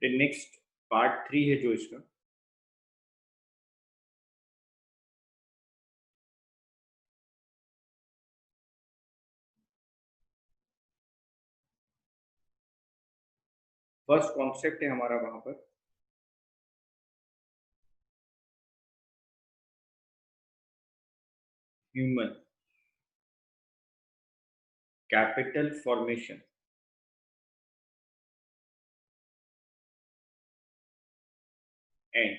Next part 3 है जो इसका फर्स्ट कॉन्सेप्ट है हमारा वहां पर human capital formation and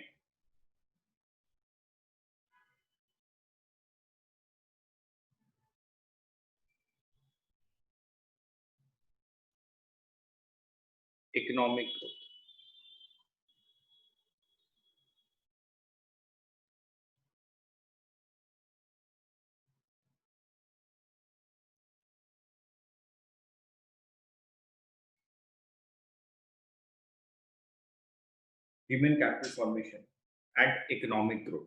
economic growth. Human capital formation and economic growth.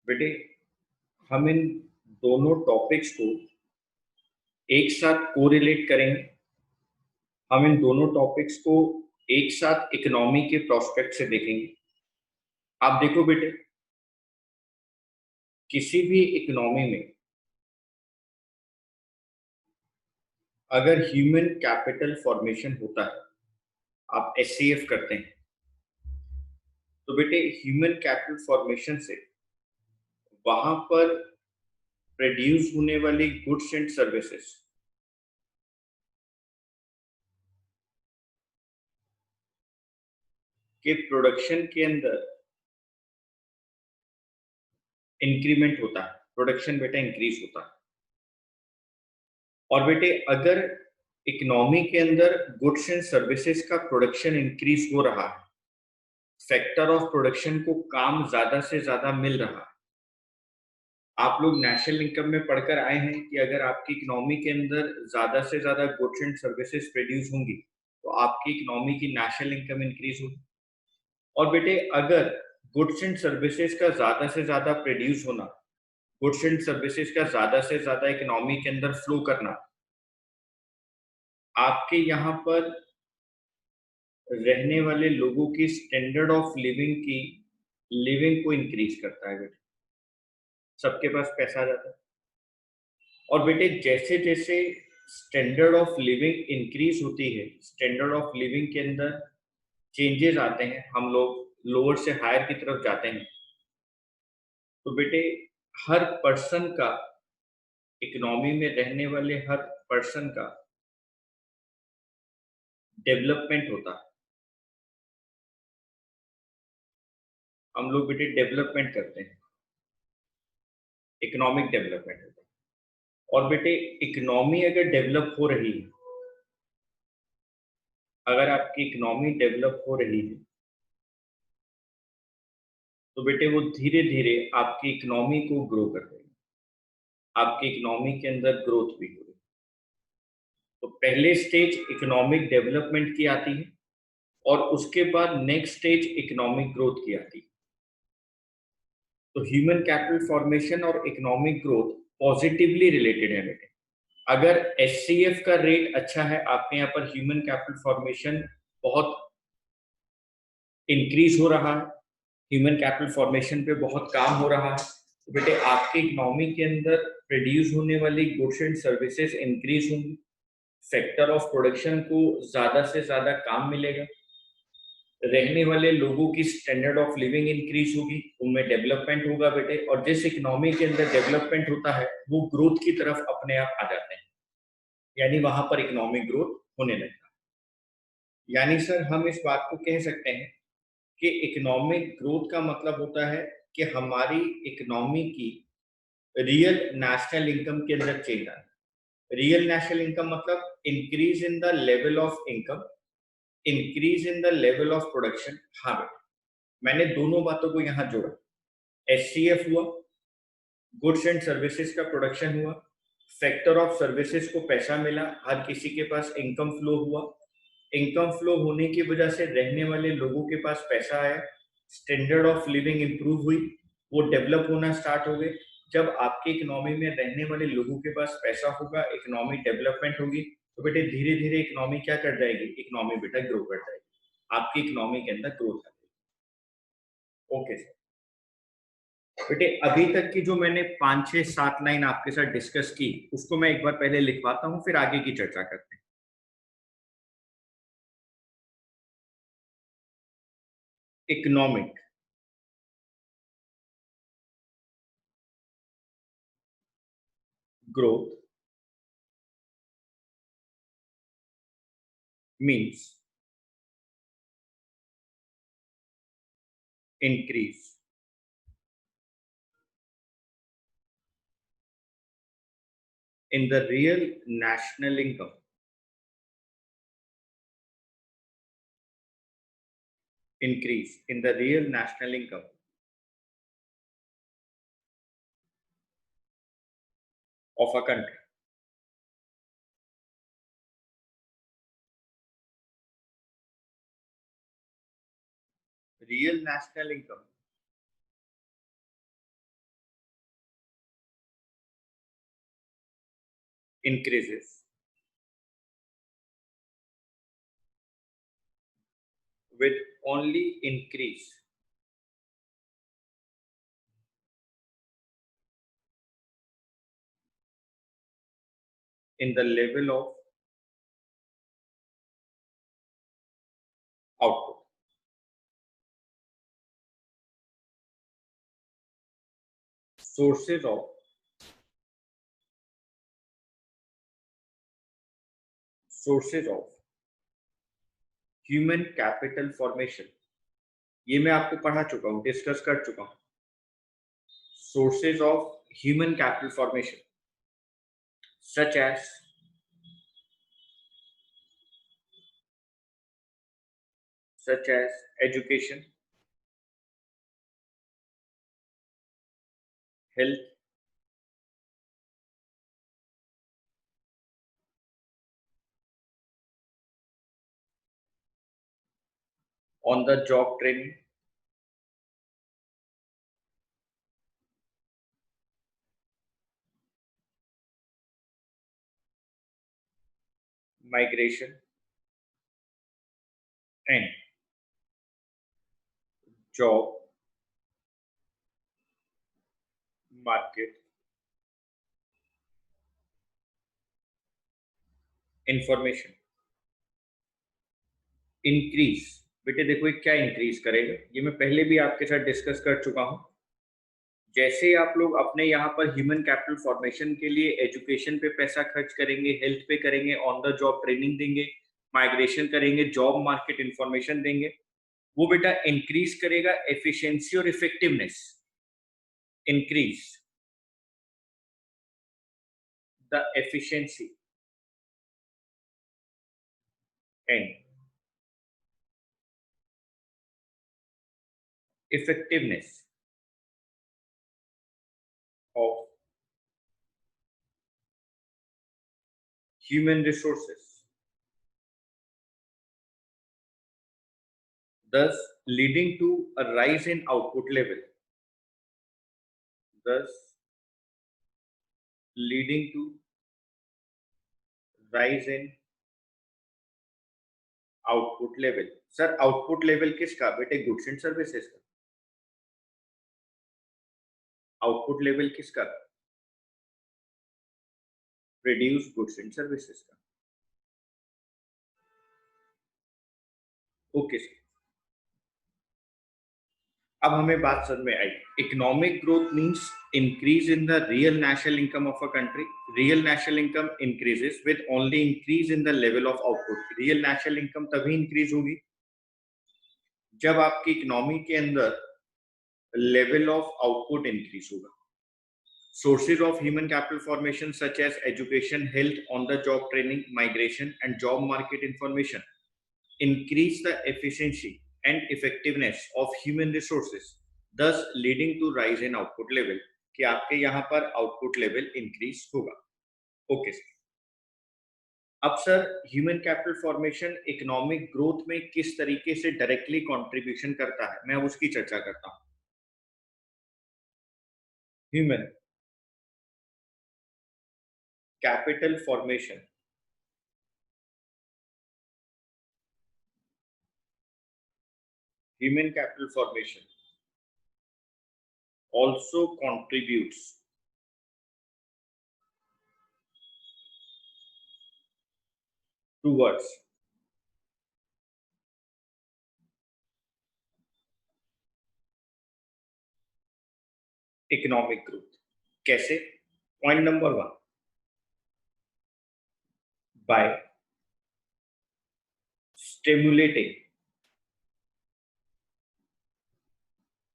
बेटे हम इन दोनों टॉपिक्स को एक साथ कोरिलेट करेंगे। हम इन दोनों टॉपिक्स को एक साथ इकोनॉमी के प्रोस्पेक्ट से देखेंगे। आप देखो बेटे, किसी भी इकोनॉमी में अगर ह्यूमन कैपिटल फॉर्मेशन होता है, आप एचसीएफ करते हैं, तो बेटे ह्यूमन कैपिटल फॉर्मेशन से वहां पर प्रोड्यूस होने वाली गुड्स एंड सर्विसेज के प्रोडक्शन के अंदर इंक्रीमेंट होता है, प्रोडक्शन बेटा इंक्रीज होता है। और बेटे अगर इकोनॉमी के अंदर गुड्स एंड सर्विसेज का प्रोडक्शन इंक्रीज हो रहा है, फैक्टर ऑफ प्रोडक्शन को काम ज्यादा से ज्यादा मिल रहा है। आप लोग नेशनल इनकम में पढ़कर आए हैं कि अगर आपकी इकोनॉमी के अंदर ज्यादा से ज्यादा गुड्स एंड सर्विसेज प्रोड्यूस होंगी तो आपकी इकोनॉमी की नेशनल इनकम इंक्रीज होगी। और बेटे अगर गुड्स एंड सर्विसेज का ज्यादा से ज्यादा प्रोड्यूस होना, गुड्स एंड सर्विसेज का ज्यादा से ज्यादा इकोनॉमी के अंदर फ्लो करना, आपके यहाँ पर रहने वाले लोगों की स्टैंडर्ड ऑफ लिविंग को इंक्रीज करता है बेटे। सबके पास पैसा आ जाता है। और बेटे जैसे जैसे स्टैंडर्ड ऑफ लिविंग इंक्रीज होती है, स्टैंडर्ड ऑफ लिविंग के अंदर चेंजेस आते हैं, हम लोग लोअर से हायर की तरफ जाते हैं, तो बेटे हर पर्सन का, इकोनॉमी में रहने वाले हर पर्सन का डेवलपमेंट होता है। हम लोग बेटे डेवलपमेंट करते हैं, इकोनॉमिक डेवलपमेंट होता है। और बेटे इकोनॉमी अगर डेवलप हो रही है, अगर आपकी इकोनॉमी डेवलप हो रही है तो बेटे वो धीरे धीरे आपकी इकोनॉमी को ग्रो कर रही है, आपकी इकोनॉमी के अंदर ग्रोथ भी हो रही है। तो पहले स्टेज इकोनॉमिक डेवलपमेंट की आती है और उसके बाद नेक्स्ट स्टेज इकोनॉमिक ग्रोथ की आती है। तो ह्यूमन कैपिटल फॉर्मेशन और इकोनॉमिक ग्रोथ पॉजिटिवली रिलेटेड है बेटे। अगर एचसीएफ का रेट अच्छा है, आपके यहाँ पर ह्यूमन कैपिटल फॉर्मेशन बहुत इंक्रीज हो रहा है, ह्यूमन कैपिटल फॉर्मेशन पे बहुत काम हो रहा है, तो बेटे आपकी इकोनॉमी के अंदर प्रोड्यूस होने वाली गुड्स एंड सर्विसेज इंक्रीज होंगी, सेक्टर ऑफ प्रोडक्शन को ज्यादा से ज्यादा काम मिलेगा, रहने वाले लोगों की स्टैंडर्ड ऑफ लिविंग इंक्रीज होगी, उनमें डेवलपमेंट होगा बेटे। और जिस इकोनॉमी के अंदर डेवलपमेंट होता है वो ग्रोथ की तरफ अपने आप आ जाते हैं, यानी वहां पर इकोनॉमिक ग्रोथ होने लगता है। यानी सर हम इस बात को कह सकते हैं कि इकोनॉमिक ग्रोथ का मतलब होता है कि हमारी इकोनॉमी की रियल नेशनल इनकम के अंदर चेंज आना। रियल नेशनल इनकम मतलब increase in the level of income, increase in the level of production. हाँ बेटा, मैंने दोनों बातों को यहाँ जोड़ा। एचसीएफ हुआ, गुड्स एंड सर्विसेज का प्रोडक्शन हुआ, सेक्टर ऑफ सर्विसेज को पैसा मिला, हर किसी के पास इनकम फ्लो हुआ, इनकम फ्लो होने की वजह से रहने वाले लोगों के पास पैसा आया, स्टैंडर्ड ऑफ लिविंग इंप्रूव हुई, वो डेवलप होना स्टार्ट हो गए। जब आपकी इकोनॉमी में रहने वाले लोगों के पास पैसा होगा, इकोनॉमी डेवलपमेंट होगी, तो बेटे धीरे धीरे इकोनॉमी क्या कर जाएगी, इकोनॉमी बेटा ग्रो कर जाएगी, आपकी इकोनॉमी के अंदर ग्रोथ आ जाएगी। Okay sir. बेटे अभी तक की जो मैंने 5 6 7 लाइन आपके साथ डिस्कस की उसको मैं एक बार पहले लिखवाता हूं, फिर आगे की चर्चा करते हैं। Economic growth means increase in the real national income, increase in the real national income of a country. Real national income increases with only increase in the level of output. Sources of human capital formation, ये मैं आपको पढ़ा चुका हूं, discuss कर चुका हूं. Sources of human capital formation such as education, health, on the job training, migration, and job market information. Increase, बेटे देखो ये क्या इंक्रीज करेगा, ये मैं पहले भी आपके साथ डिस्कस कर चुका हूं. जैसे आप लोग अपने यहाँ पर ह्यूमन कैपिटल फॉर्मेशन के लिए एजुकेशन पे पैसा खर्च करेंगे, हेल्थ पे करेंगे, ऑन द जॉब ट्रेनिंग देंगे, माइग्रेशन करेंगे, जॉब मार्केट इंफॉर्मेशन देंगे, वो बेटा इंक्रीज करेगा एफिशिएंसी और effectiveness. Increase the efficiency and effectiveness of human resources, thus leading to a rise in output level, thus leading to rise in output level. Sir output level किसका, बेटे goods and services का. Output level किसका, produce goods and services का. Okay sir. अब हमें बात समझ में आई. Economic growth means increase in the real national income of a country. Real national income increases with only increase in the level of output. Real national income तभी increase होगी जब आपकी इकोनॉमी के अंदर लेवल ऑफ आउटपुट इंक्रीज होगा. Sources of human capital formation such as education, health, on-the-job training, migration, and job market information increase the efficiency and effectiveness of human resources, thus leading to rise in output level. कि आपके यहाँ पर output level increase होगा. Okay sir. अब sir human capital formation economic growth में किस तरीके से डायरेक्टली कंट्रीब्यूशन करता है, मैं अब उसकी चर्चा करता हूँ. Human capital formation human capital formation also contributes towards economic growth. कैसे? Point number 1, by stimulating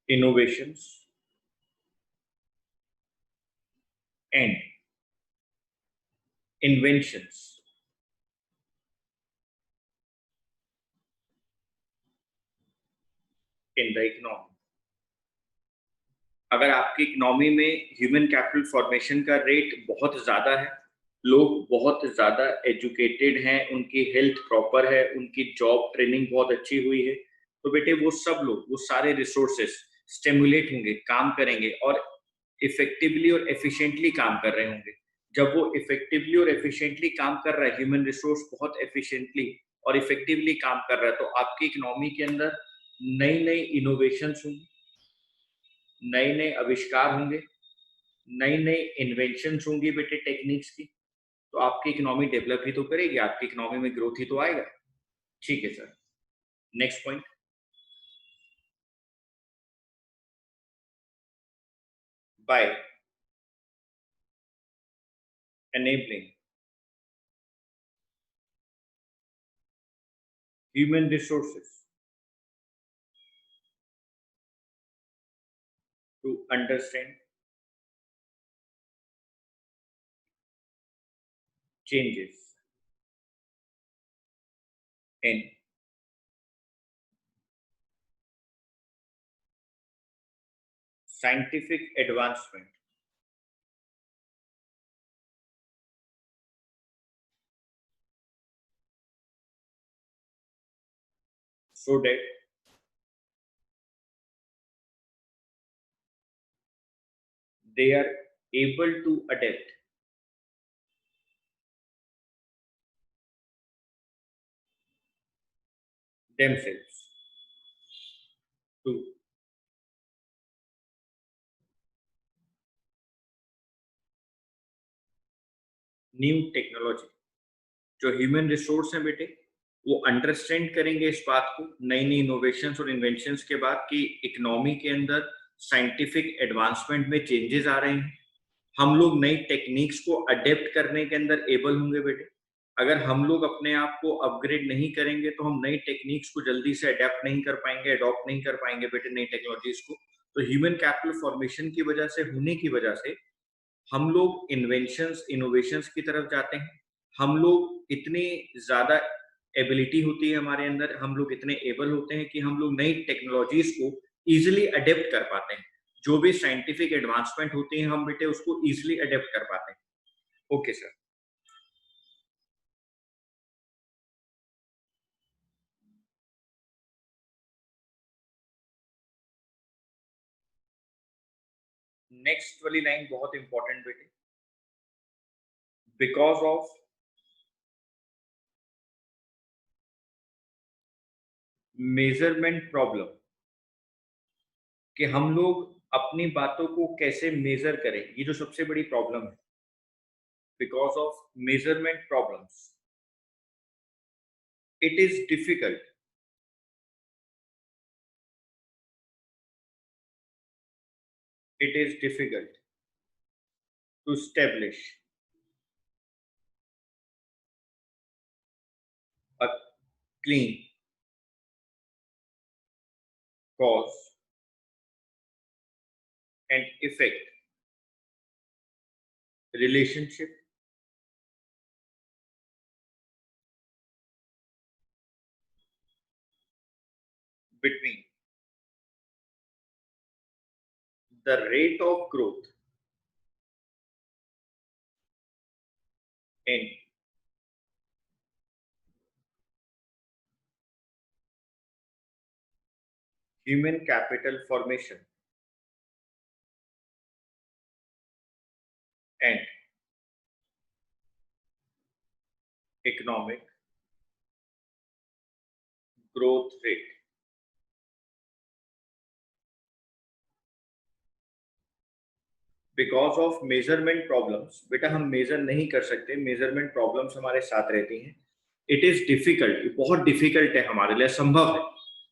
innovations and inventions in the economy. अगर आपकी इकोनॉमी में ह्यूमन कैपिटल फॉर्मेशन का रेट बहुत ज़्यादा है, लोग बहुत ज़्यादा एजुकेटेड हैं, उनकी हेल्थ प्रॉपर है, उनकी जॉब ट्रेनिंग बहुत अच्छी हुई है, तो बेटे वो सब लोग, वो सारे रिसोर्सेस स्टिमुलेट होंगे, काम करेंगे और इफेक्टिवली और एफिशिएंटली काम कर रहे होंगे। जब वो इफेक्टिवली और एफिशिएंटली काम कर रहा है, ह्यूमन रिसोर्स बहुत एफिशिएंटली और इफेक्टिवली काम कर रहा है, तो आपकी इकोनॉमी के अंदर नई-नई इनोवेशंस होंगी, नए-नए आविष्कार होंगे, नई-नई इन्वेंशंस होंगी बेटे टेक्निक्स की, तो आपकी इकोनॉमी डेवलप ही तो करेगी, आपकी इकोनॉमी में ग्रोथ ही तो आएगा। ठीक है sir. Next point, by enabling human resources to understand changes in scientific advancement so that they are able to adapt themselves to new technology। जो ह्यूमन रिसोर्स हैं बेटे, वो अंडरस्टैंड करेंगे इस बात को नई नई इनोवेशंस और इन्वेंशंस के बाद कि इकोनॉमी के अंदर साइंटिफिक एडवांसमेंट में चेंजेस आ रहे हैं। हम लोग नई टेक्निक्स को अडेप्ट करने के अंदर एबल होंगे बेटे। अगर हम लोग अपने आप को अपग्रेड नहीं करेंगे तो हम नई टेक्निक्स को जल्दी से अडेप्ट नहीं कर पाएंगे, अडॉप्ट नहीं कर पाएंगे बेटे नई टेक्नोलॉजीज को। तो ह्यूमन कैपिटल फॉर्मेशन की वजह से, होने की वजह से हम लोग इन्वेंशंस, इनोवेशंस की तरफ जाते हैं। हम लोग इतनी ज़्यादा एबिलिटी होती है हमारे अंदर, हम लोग इतने एबल होते हैं कि हम लोग नई टेक्नोलॉजीज को ईजिली अडेप्ट कर पाते हैं। जो भी साइंटिफिक एडवांसमेंट होती है हम बेटे उसको ईजिली अडेप्ट कर पाते हैं। Okay sir. नेक्स्ट वाली लाइन बहुत इंपॉर्टेंट बेटे, बिकॉज ऑफ मेजरमेंट प्रॉब्लम, कि हम लोग अपनी बातों को कैसे मेजर करें, ये जो सबसे बड़ी प्रॉब्लम है। Because of measurement problems it is difficult it is difficult to establish a clean cause and effect relationship between the rate of growth in human capital formation and economic growth rate। Because of measurement problems, बेटा हम major नहीं कर सकते, measurement problems हमारे साथ रहती हैं। It is difficult, बहुत डिफिकल्ट है हमारे लिए, संभव है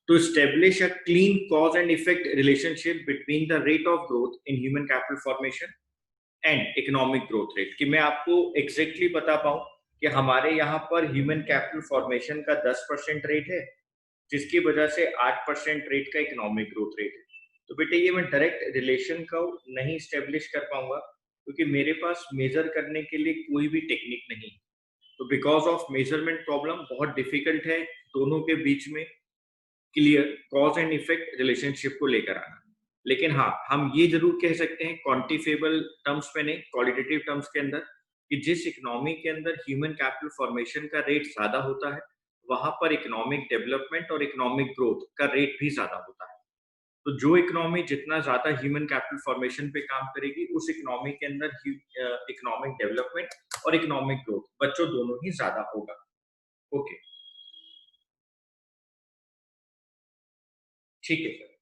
to establish a clean cause and effect relationship between the rate of growth in human capital formation and economic growth rate, कि मैं आपको exactly बता पाऊं कि हमारे यहाँ पर ह्यूमन कैपिटल फॉर्मेशन का 10% रेट है, जिसकी वजह से 8% रेट का इकोनॉमिक ग्रोथ रेट है। तो बेटे ये मैं डायरेक्ट रिलेशन का नहीं स्टेब्लिश कर पाऊंगा, क्योंकि मेरे पास मेजर करने के लिए कोई भी टेक्निक नहीं। तो बिकॉज ऑफ मेजरमेंट प्रॉब्लम बहुत डिफिकल्ट है दोनों के बीच में clear cause and effect relationship को लेकर आना। लेकिन हाँ, हम ये जरूर कह सकते हैं क्वांटिफिएबल टर्म्स में नहीं, क्वालिटेटिव टर्म्स के अंदर, कि जिस इकोनॉमी के अंदर ह्यूमन कैपिटल फॉर्मेशन का रेट ज्यादा होता है, वहां पर इकोनॉमिक डेवलपमेंट और इकोनॉमिक ग्रोथ का रेट भी ज्यादा होता है। तो जो इकोनॉमी जितना ज्यादा ह्यूमन कैपिटल फॉर्मेशन पे काम करेगी, उस इकोनॉमी के अंदर इकोनॉमिक डेवलपमेंट और इकोनॉमिक ग्रोथ बच्चों दोनों ही ज्यादा होगा। ओके, ठीक है सर।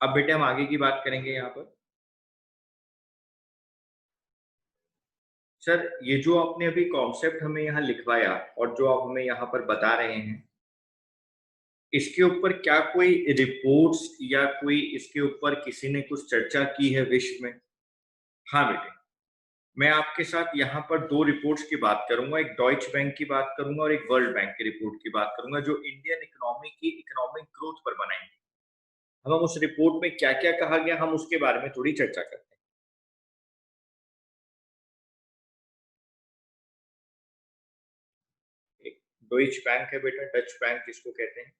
अब बेटे हम आगे की बात करेंगे यहाँ पर। सर ये जो आपने अभी कॉन्सेप्ट हमें यहाँ लिखवाया और जो आप हमें यहाँ पर बता रहे हैं, इसके ऊपर क्या कोई रिपोर्ट्स या कोई इसके ऊपर किसी ने कुछ चर्चा की है विश्व में? हाँ बेटे, मैं आपके साथ यहाँ पर दो रिपोर्ट्स की बात करूंगा, एक डॉइच बैंक की बात करूंगा और एक वर्ल्ड बैंक की रिपोर्ट की बात करूंगा, जो इंडियन इकोनॉमी की इकोनॉमिक ग्रोथ पर बनाएंगे। हम उस रिपोर्ट में क्या क्या कहा गया, हम उसके बारे में थोड़ी चर्चा करते हैं। एक डॉइच बैंक है बेटा, डच बैंक जिसको कहते हैं,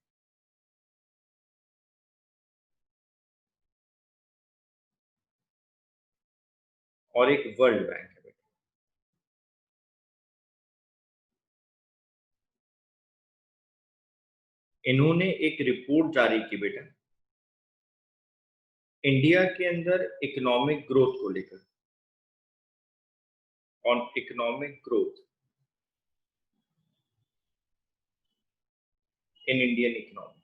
और एक वर्ल्ड बैंक है बेटा। इन्होंने एक रिपोर्ट जारी की बेटा, इंडिया के अंदर इकोनॉमिक ग्रोथ को लेकर, on economic growth in Indian economy.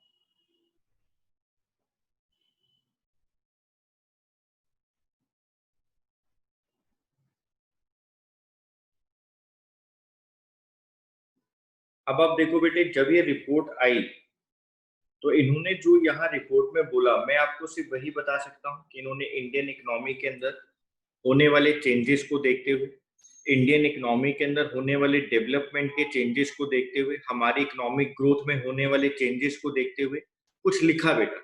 अब आप देखो बेटे, जब ये रिपोर्ट आई तो इन्होंने जो यहाँ रिपोर्ट में बोला, मैं आपको सिर्फ वही बता सकता हूँ कि इन्होंने इंडियन इकोनॉमी के अंदर होने वाले चेंजेस को देखते हुए, इंडियन इकोनॉमी के अंदर होने वाले डेवलपमेंट के चेंजेस को देखते हुए, हमारी इकोनॉमिक ग्रोथ में होने वाले चेंजेस को देखते हुए कुछ लिखा बेटा।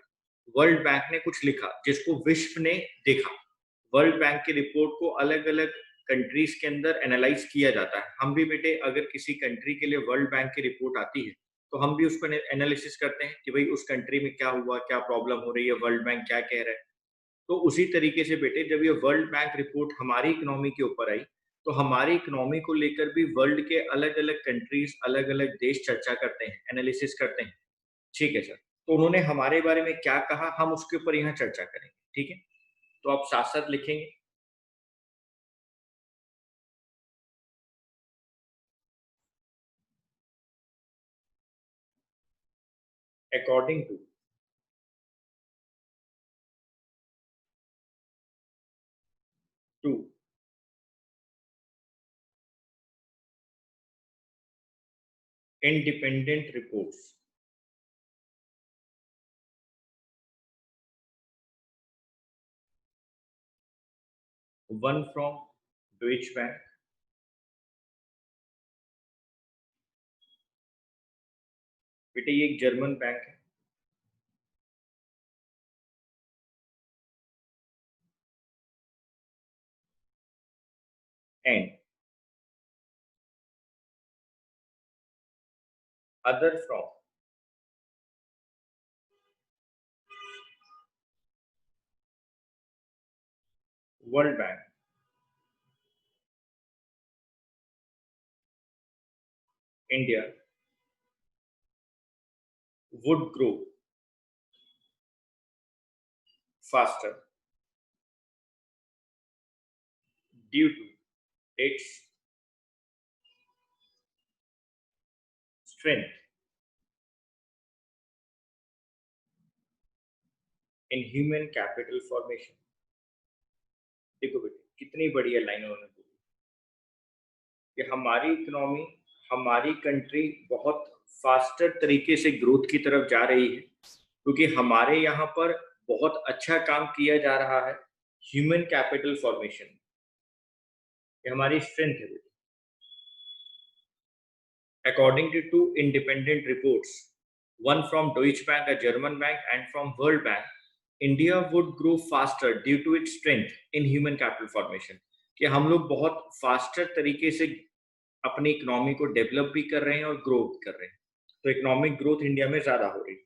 वर्ल्ड बैंक ने कुछ लिखा जिसको विश्व ने देखा। वर्ल्ड बैंक की रिपोर्ट को अलग अलग कंट्रीज के अंदर एनालाइज किया जाता है। हम भी बेटे अगर किसी कंट्री के लिए वर्ल्ड बैंक की रिपोर्ट आती है तो हम भी उसको एनालिसिस करते हैं कि भाई उस कंट्री में क्या हुआ, क्या प्रॉब्लम हो रही है, वर्ल्ड बैंक क्या कह रहा है। तो उसी तरीके से बेटे जब ये वर्ल्ड बैंक रिपोर्ट हमारी इकोनॉमी के ऊपर आई, तो हमारी इकोनॉमी को लेकर भी वर्ल्ड के अलग अलग कंट्रीज, अलग अलग देश चर्चा करते हैं, एनालिसिस करते हैं। ठीक है सर, तो उन्होंने हमारे बारे में क्या कहा, हम उसके ऊपर यहाँ चर्चा करेंगे। ठीक है, तो आप साथ साथ लिखेंगे। According to independent reports, one from Deutsche Bank, बेटे ये एक जर्मन बैंक है, and other from world bank, India would grow faster due to its strength in human capital formation. देखो बेटे कितनी बढ़िया लाइन उन्होंने बोली कि हमारी इकोनॉमी, हमारी कंट्री बहुत फास्टर तरीके से ग्रोथ की तरफ जा रही है क्योंकि हमारे यहाँ पर बहुत अच्छा काम किया जा रहा है ह्यूमन कैपिटल फॉर्मेशन। ये हमारी स्ट्रेंथ है बेटे। According to two independent reports, one from Deutsche Bank, a German bank, and from World Bank, India would grow faster due to its strength in human capital formation. कि हम लोग बहुत faster तरीके से अपनी इकोनॉमी को डेवलप भी कर रहे हैं और ग्रो भी कर रहे हैं, तो इकोनॉमिक ग्रोथ इंडिया में ज्यादा हो रही है।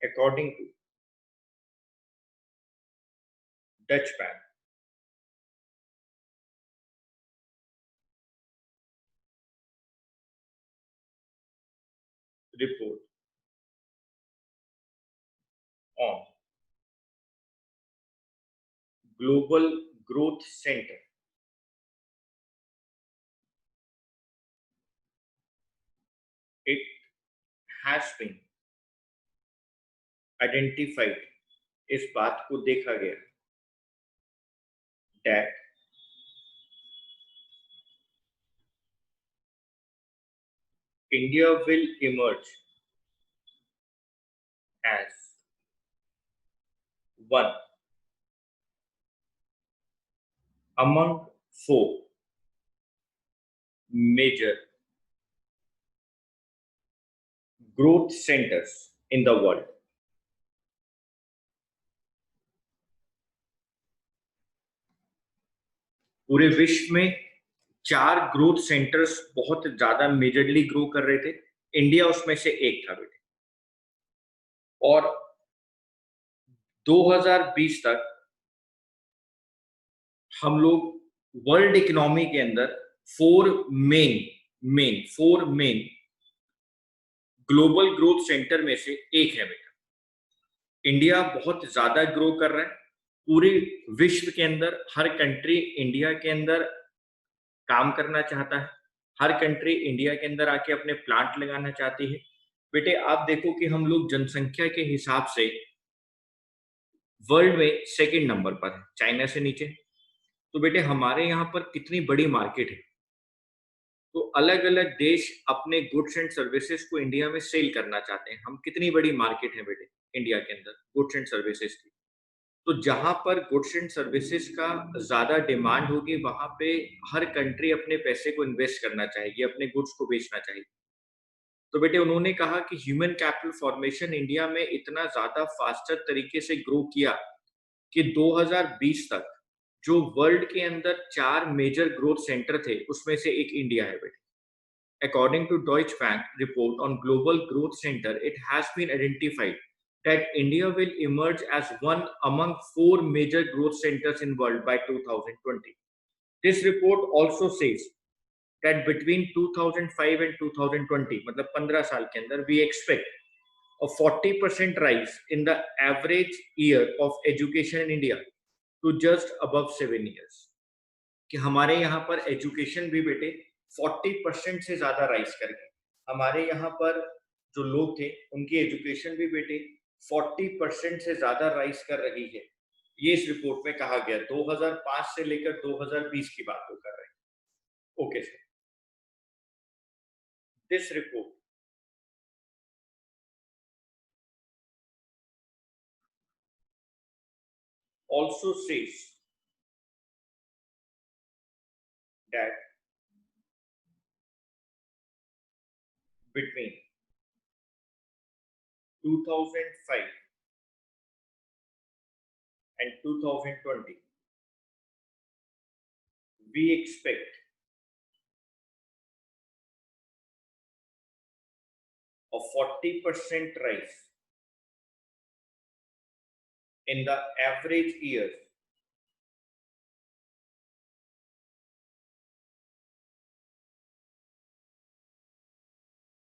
According to Dutch Bank report on Global Growth Center, it has been identified, इस बात को देखा गया that India will emerge as one among four major growth centers in the world. पूरे विश्व में 4 ग्रोथ सेंटर्स बहुत ज्यादा मेजरली ग्रो कर रहे थे, इंडिया उसमें से एक था बेटे। और 2020 तक हम लोग वर्ल्ड इकोनॉमी के अंदर four main global growth centre में से एक है बेटा। इंडिया बहुत ज्यादा ग्रो कर रहा है, पूरे विश्व के अंदर हर कंट्री इंडिया के अंदर काम करना चाहता है, हर कंट्री इंडिया के अंदर आके अपने प्लांट लगाना चाहती है। बेटे आप देखो कि हम लोग जनसंख्या के हिसाब से वर्ल्ड में सेकंड नंबर पर है, चाइना से नीचे। तो बेटे हमारे यहाँ पर कितनी बड़ी मार्केट है, तो अलग अलग देश अपने गुड्स एंड सर्विसेज को इंडिया में सेल करना चाहते हैं। हम कितनी बड़ी मार्केट है बेटे इंडिया के अंदर गुड्स एंड सर्विसेज की। तो जहां पर गुड्स एंड सर्विसेज का ज्यादा डिमांड होगी वहां पे हर कंट्री अपने पैसे को इन्वेस्ट करना चाहेगी, अपने गुड्स को बेचना चाहेगी। तो बेटे उन्होंने कहा कि ह्यूमन कैपिटल फॉर्मेशन इंडिया में इतना ज्यादा फास्टर तरीके से ग्रो किया कि 2020 तक जो वर्ल्ड के अंदर 4 मेजर ग्रोथ सेंटर थे उसमें से एक इंडिया है बेटे। According to Deutsche Bank report on Global Growth Center, it has been identified that India will emerge as one among 4 major growth centers in world by 2020. This report also says that between 2005 and 2020, मतलब 15 साल के अंदर, we expect a 40% rise in the average year of education in India to just above 7 years. कि हमारे यहाँ पर education भी बेटे 40% से ज्यादा राइज कर गई। हमारे यहाँ पर जो लोग थे उनकी एजुकेशन भी बेटे 40% से ज्यादा राइज कर रही है। ये इस रिपोर्ट में कहा गया, 2005 से लेकर 2020 की बात को कर रहे हैं। Okay sir, this report also says that between 2005 and 2020 we expect a 40% rise in the average year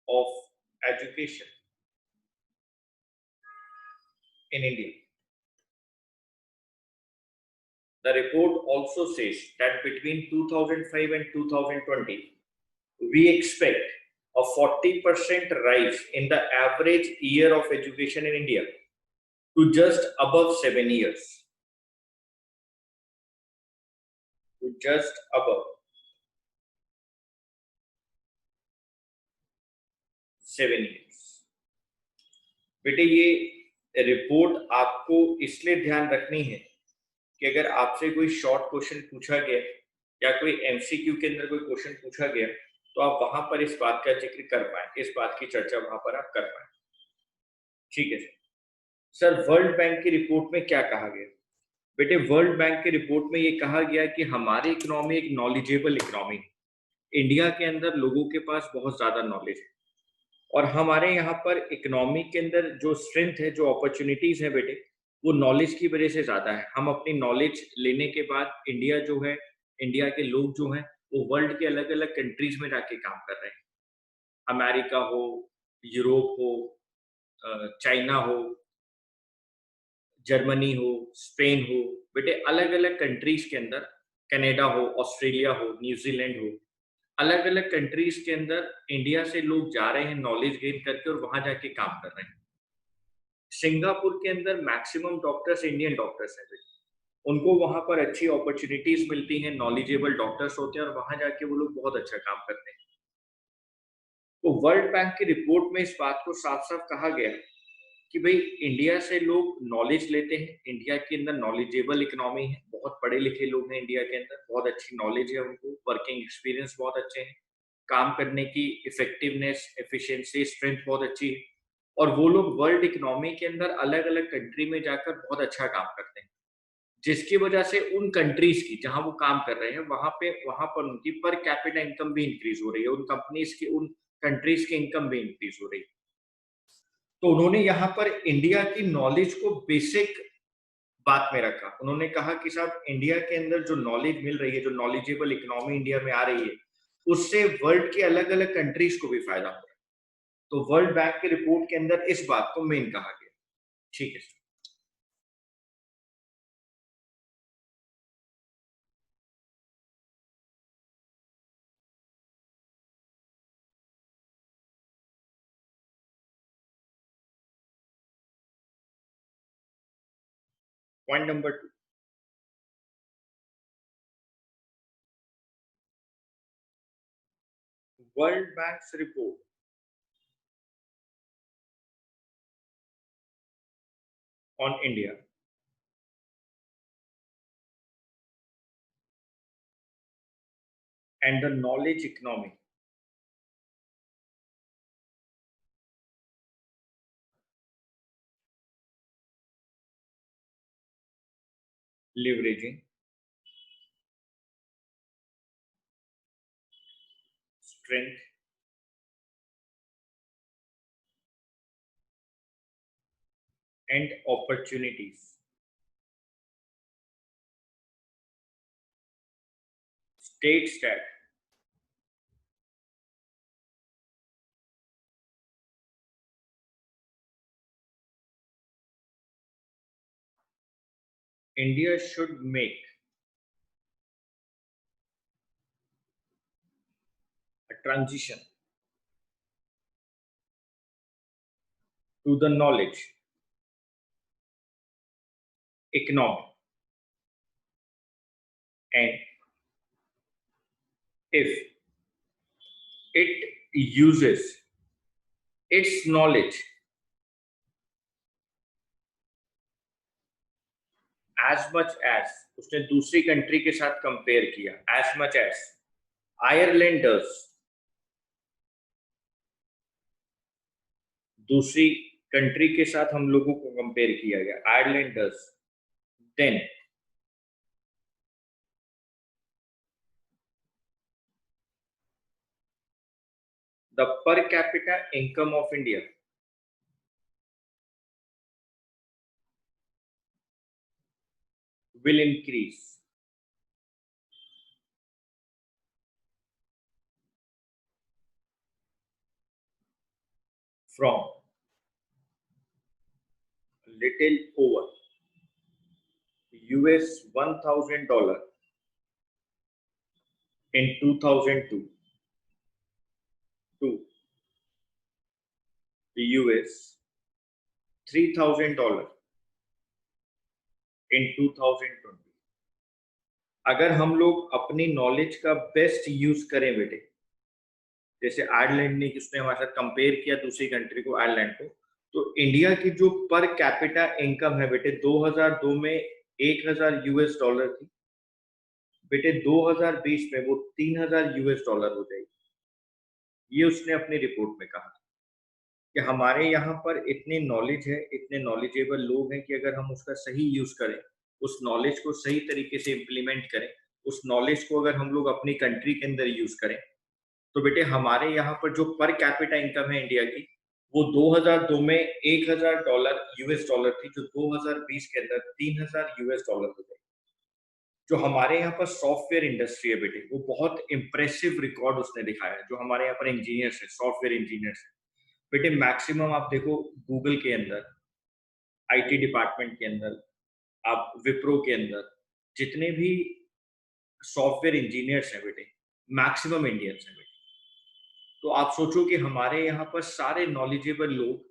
of education in India. The report also says that between 2005 and 2020, we expect a 40% rise in the average year of education in India to just above 7 years. To just above 7 years. बेटे ये report आपको इसलिए ध्यान रखनी है कि अगर आपसे कोई शॉर्ट क्वेश्चन पूछा गया या कोई एमसीक्यू के अंदर कोई क्वेश्चन पूछा गया तो आप वहां पर इस बात का जिक्र कर पाए, इस बात की चर्चा वहां पर आप कर पाए। ठीक है सर, वर्ल्ड बैंक की रिपोर्ट में क्या कहा गया? बेटे वर्ल्ड बैंक की रिपोर्ट में ये कहा गया कि हमारी इकोनॉमी एक नॉलेजेबल इकोनॉमी है। इंडिया के अंदर लोगों के पास बहुत ज्यादा नॉलेज है और हमारे यहाँ पर इकोनॉमी के अंदर जो स्ट्रेंथ है, जो अपॉर्चुनिटीज है बेटे, वो नॉलेज की वजह से ज्यादा है। हम अपनी नॉलेज लेने के बाद इंडिया जो है, इंडिया के लोग जो हैं वो वर्ल्ड के अलग अलग कंट्रीज में जाके काम कर रहे हैं। अमेरिका हो, यूरोप हो, चाइना हो, जर्मनी हो, स्पेन हो, बेटे अलग अलग कंट्रीज के अंदर, कनाडा हो, ऑस्ट्रेलिया हो, न्यूजीलैंड हो, अलग अलग कंट्रीज के अंदर इंडिया से लोग जा रहे हैं नॉलेज गेन करके और वहां जाके काम कर रहे हैं। सिंगापुर के अंदर मैक्सिमम डॉक्टर्स इंडियन डॉक्टर्स हैं बेटे। उनको वहां पर अच्छी अपॉर्चुनिटीज मिलती हैं, नॉलेजेबल डॉक्टर्स होते हैं और वहां जाके वो लोग बहुत अच्छा काम करते हैं। तो वर्ल्ड बैंक की रिपोर्ट में इस बात को साफ साफ कहा गया कि भाई इंडिया से लोग नॉलेज लेते हैं, इंडिया के अंदर नॉलेजेबल इकोनॉमी है, बहुत पढ़े लिखे लोग हैं इंडिया के अंदर, बहुत अच्छी नॉलेज है उनको, वर्किंग एक्सपीरियंस बहुत अच्छे हैं, काम करने की इफेक्टिवनेस, एफिशिएंसी, स्ट्रेंथ बहुत अच्छी है और वो लोग वर्ल्ड इकोनॉमी के अंदर अलग अलग कंट्री में जाकर बहुत अच्छा काम करते हैं, जिसकी वजह से उन कंट्रीज की जहां वो काम कर रहे हैं वहां पर उनकी पर कैपिटा इनकम भी इंक्रीज हो रही है, उन कंपनीज की, उन कंट्रीज की इनकम भी इंक्रीज हो रही है। तो उन्होंने यहाँ पर इंडिया की नॉलेज को बेसिक बात में रखा। उन्होंने कहा कि साहब इंडिया के अंदर जो नॉलेज मिल रही है, जो नॉलेजेबल इकोनॉमी इंडिया में आ रही है, उससे वर्ल्ड के अलग अलग कंट्रीज को भी फायदा हो रहा है। तो वर्ल्ड बैंक की रिपोर्ट के अंदर इस बात को मेन कहा गया। ठीक है, point number 2, world bank report on India and the knowledge economy leveraging strength and opportunities states that India should make a transition to the knowledge economy, and if it uses its knowledge as much as, उसने दूसरी country के साथ compare किया, as much as Ireland does, दूसरी country के साथ हम लोगों को कंपेयर किया गया, Ireland does, then the per capita income of India will increase from little over US $1,000 in 2002 to the US $3,000 in 2020। अगर हम लोग अपनी नॉलेज का बेस्ट यूज करें बेटे, जैसे आयरलैंड ने किसने हमारे साथ कंपेयर किया दूसरी कंट्री को, आयरलैंड को, तो इंडिया की जो पर कैपिटा इनकम है बेटे 2002 में 1000 यूएस डॉलर थी बेटे, 2020 में वो 3000 यूएस डॉलर हो जाएगी। ये उसने अपनी रिपोर्ट में कहा कि हमारे यहाँ पर इतने नॉलेज है, इतने नॉलेजेबल लोग हैं कि अगर हम उसका सही यूज करें, उस नॉलेज को सही तरीके से इम्प्लीमेंट करें, उस नॉलेज को अगर हम लोग अपनी कंट्री के अंदर यूज करें, तो बेटे हमारे यहाँ पर जो पर कैपिटा इनकम है इंडिया की, वो 2002 में 1000 डॉलर यूएस डॉलर थी, जो 2020 के अंदर 3000 यूएस डॉलर हो गई। जो हमारे यहाँ पर सॉफ्टवेयर इंडस्ट्री है बेटे, वो बहुत इंप्रेसिव रिकॉर्ड उसने दिखाया। जो हमारे यहाँ पर इंजीनियर्स है, सॉफ्टवेयर इंजीनियर्स है बेटे, मैक्सिमम आप देखो गूगल के अंदर, आईटी डिपार्टमेंट के अंदर, आप विप्रो के अंदर, जितने भी सॉफ्टवेयर इंजीनियर्स हैं बेटे, मैक्सिमम इंडियंस हैं बेटे। तो आप सोचो कि हमारे यहाँ पर सारे नॉलेजेबल लोग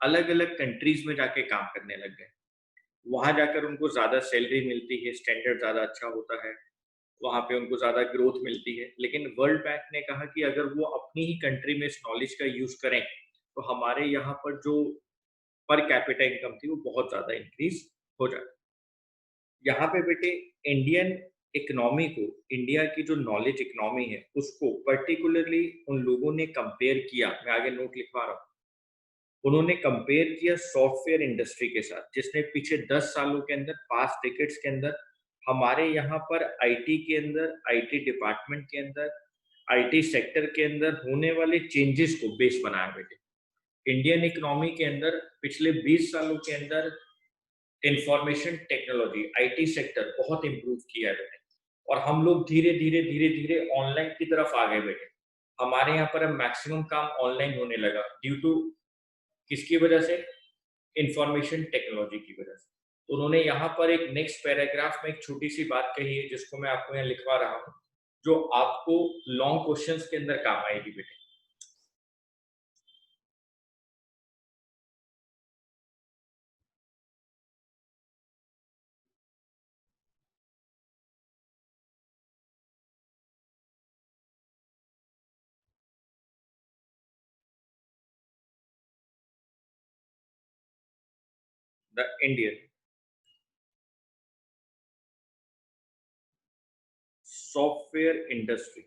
अलग अलग कंट्रीज में जाके काम करने लग गए। वहां जाकर उनको ज्यादा सैलरी मिलती है, स्टैंडर्ड ज्यादा अच्छा होता है, वहां पे उनको ज्यादा ग्रोथ मिलती है। लेकिन वर्ल्ड बैंक ने कहा कि अगर वो अपनी ही कंट्री में इस नॉलेज का यूज करें, तो हमारे यहाँ पर जो पर कैपिटा इनकम थी वो बहुत ज्यादा इंक्रीज हो जाती। यहाँ पे बेटे इंडियन इकोनॉमी को, इंडिया की जो नॉलेज इकोनॉमी है उसको पर्टिकुलरली उन लोगों ने कंपेयर किया। मैं आगे नोट लिखवा रहा हूँ। उन्होंने कंपेयर किया सॉफ्टवेयर इंडस्ट्री के साथ, जिसने पीछे 10 सालों के अंदर, पास्ट डिकेड्स के अंदर हमारे यहाँ पर आईटी के अंदर, आईटी डिपार्टमेंट के अंदर, आईटी सेक्टर के अंदर होने वाले चेंजेस को बेस बनाया बेटे। इंडियन इकोनॉमी के अंदर पिछले 20 सालों के अंदर इंफॉर्मेशन टेक्नोलॉजी, आईटी सेक्टर बहुत इंप्रूव किया है बेटे। और हम लोग धीरे धीरे धीरे धीरे ऑनलाइन की तरफ आ गए बेटे। हमारे यहाँ पर अब मैक्सिमम काम ऑनलाइन होने लगा, ड्यू टू किसकी वजह से? इंफॉर्मेशन टेक्नोलॉजी की वजह से। तो उन्होंने यहाँ पर एक नेक्स्ट पैराग्राफ में एक छोटी सी बात कही है, जिसको मैं आपको यहाँ लिखवा रहा हूँ, जो आपको लॉन्ग क्वेश्चंस के अंदर काम आएगी बेटे। The Indian software industry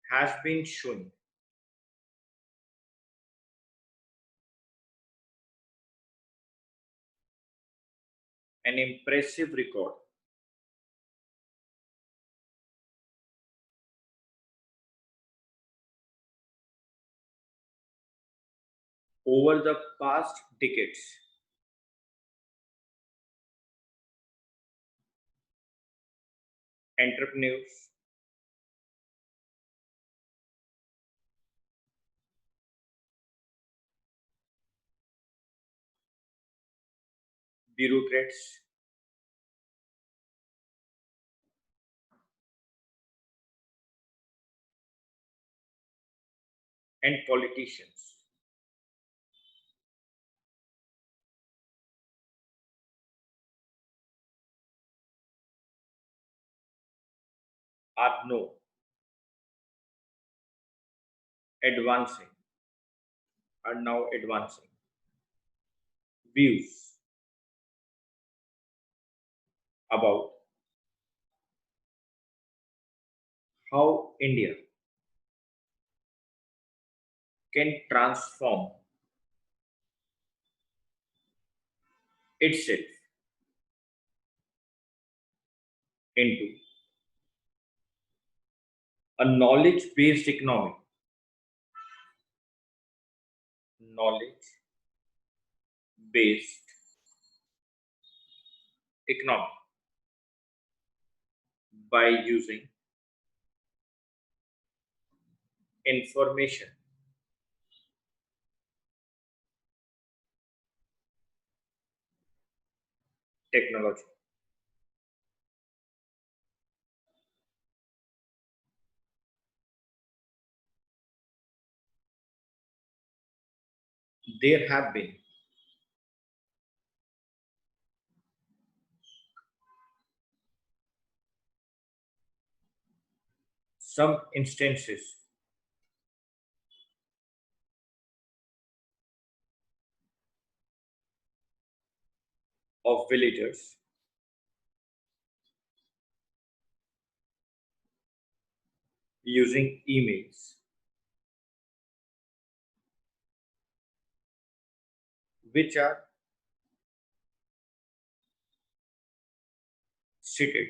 has been showing an impressive record over the past decades. Entrepreneurs, bureaucrats, and politicians are advancing now advancing views about how India can transform itself into a knowledge-based economy, knowledge-based economy by using information technology. There have been some instances of villagers using emails, which are cited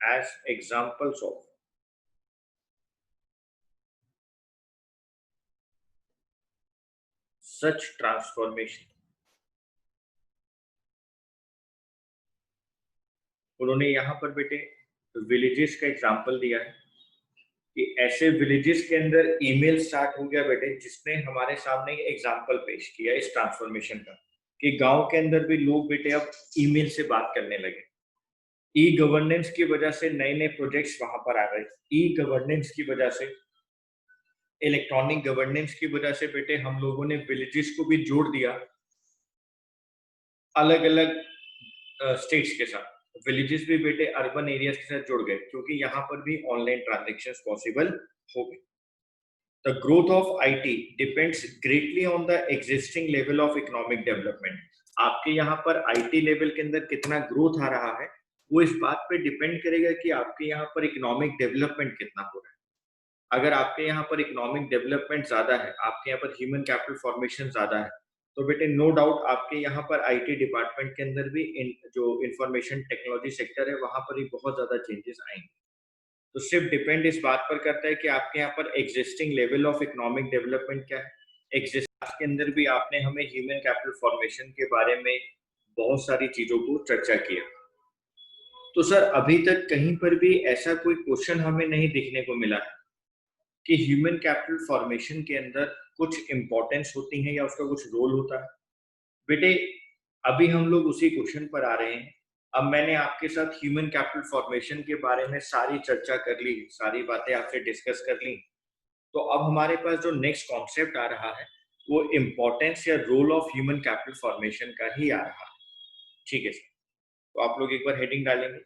as examples of such transformation. उन्होंने यहाँ पर बेटे villages का example दिया है कि ऐसे villages के अंदर ईमेल स्टार्ट हो गया बेटे, जिसने हमारे सामने एग्जांपल पेश किया इस ट्रांसफॉर्मेशन का कि गांव के अंदर भी लोग बेटे अब ईमेल से बात करने लगे। ई गवर्नेंस की वजह से नए नए प्रोजेक्ट्स वहां पर आ गए। ई गवर्नेंस की वजह से, इलेक्ट्रॉनिक गवर्नेंस की वजह से बेटे हम लोगों ने विलेजेस को भी जोड़ दिया अलग अलग स्टेट्स के साथ। विलेजेस भी बेटे अर्बन एरियाज के साथ जुड़ गए क्योंकि यहाँ पर भी ऑनलाइन ट्रांजेक्शन्स पॉसिबल हो गए। The growth of IT depends greatly on the existing level of economic development. आपके यहाँ पर IT लेवल के अंदर कितना ग्रोथ आ रहा है वो इस बात पे डिपेंड करेगा कि आपके यहाँ पर इकोनॉमिक डेवलपमेंट कितना हो रहा है। अगर आपके यहाँ पर इकोनॉमिक डेवलपमेंट ज्यादा है, आपके यहाँ पर ह्यूमन कैपिटल फॉर्मेशन ज्यादा है, तो बेटे नो डाउट आपके यहाँ पर IT डिपार्टमेंट के अंदर भी जो इंफॉर्मेशन टेक्नोलॉजी सेक्टर है वहां पर भी बहुत ज्यादा चेंजेस आएंगे। तो सिर्फ डिपेंड इस बात पर करता है कि आपके यहाँ पर existing level of economic development क्या है। एग्जिस्ट के अंदर भी आपने हमें ह्यूमन कैपिटल फॉर्मेशन के बारे में बहुत सारी चीजों को चर्चा किया। तो सर अभी तक कहीं पर भी ऐसा कोई क्वेश्चन हमें नहीं देखने को मिला है कि ह्यूमन कैपिटल फॉर्मेशन के अंदर कुछ इंपॉर्टेंस होती है या उसका कुछ रोल होता है। बेटे अभी हम लोग उसी क्वेश्चन पर आ रहे हैं। अब मैंने आपके साथ ह्यूमन कैपिटल फॉर्मेशन के बारे में सारी चर्चा कर ली, सारी बातें आपसे डिस्कस कर ली। तो अब हमारे पास जो नेक्स्ट कॉन्सेप्ट आ रहा है वो इम्पोर्टेंस या role of human capital formation का ही आ रहा है। ठीक है सर, तो आप लोग एक बार हेडिंग डालेंगे,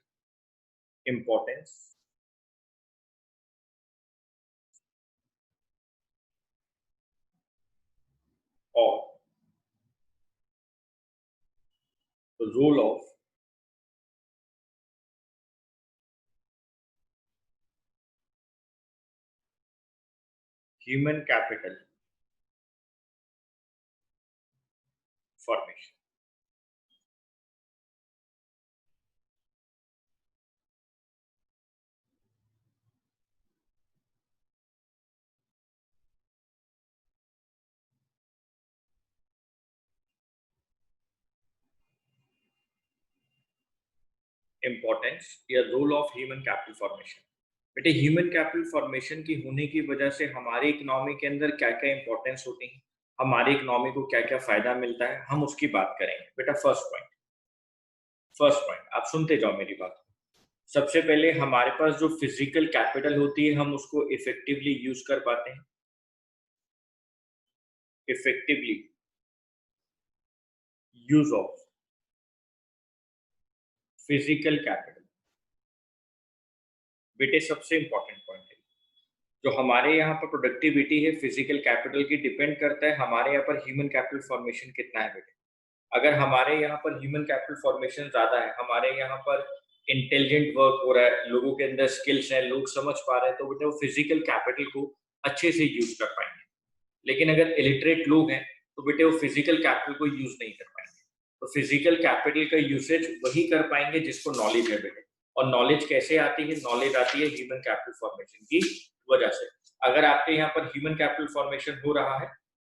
इम्पोर्टेंस और role of human capital formation. Importance या role of human capital formation. बेटे ह्यूमन कैपिटल फॉर्मेशन की होने की वजह से हमारी इकोनॉमी के अंदर क्या क्या इंपॉर्टेंस होती है, हमारी इकोनॉमी को क्या क्या फायदा मिलता है, हम उसकी बात करेंगे। बेटा फर्स्ट पॉइंट आप सुनते जाओ मेरी बात। सबसे पहले हमारे पास जो फिजिकल कैपिटल होती है हम उसको इफेक्टिवली यूज कर पाते हैं। Effectively use of physical capital बेटे सबसे इंपॉर्टेंट पॉइंट है। जो हमारे यहाँ पर प्रोडक्टिविटी है फिजिकल कैपिटल की, डिपेंड करता है हमारे यहाँ पर ह्यूमन कैपिटल फॉर्मेशन कितना है बेटे। अगर हमारे यहाँ पर ह्यूमन कैपिटल फॉर्मेशन ज्यादा है, हमारे यहाँ पर इंटेलिजेंट वर्क हो रहा है, लोगों के अंदर स्किल्स हैं, लोग समझ पा रहे हैं, तो बेटे वो फिजिकल कैपिटल को अच्छे से यूज कर पाएंगे। लेकिन अगर इलिटरेट लोग हैं तो बेटे वो फिजिकल कैपिटल को यूज नहीं कर पाएंगे। तो फिजिकल कैपिटल का यूसेज वही कर पाएंगे जिसको नॉलेज है बेटे। और नॉलेज कैसे आती है? नॉलेज आती है ह्यूमन कैपिटल फॉर्मेशन की वजह से। अगर आपके यहाँ पर ह्यूमन कैपिटल फॉर्मेशन हो रहा है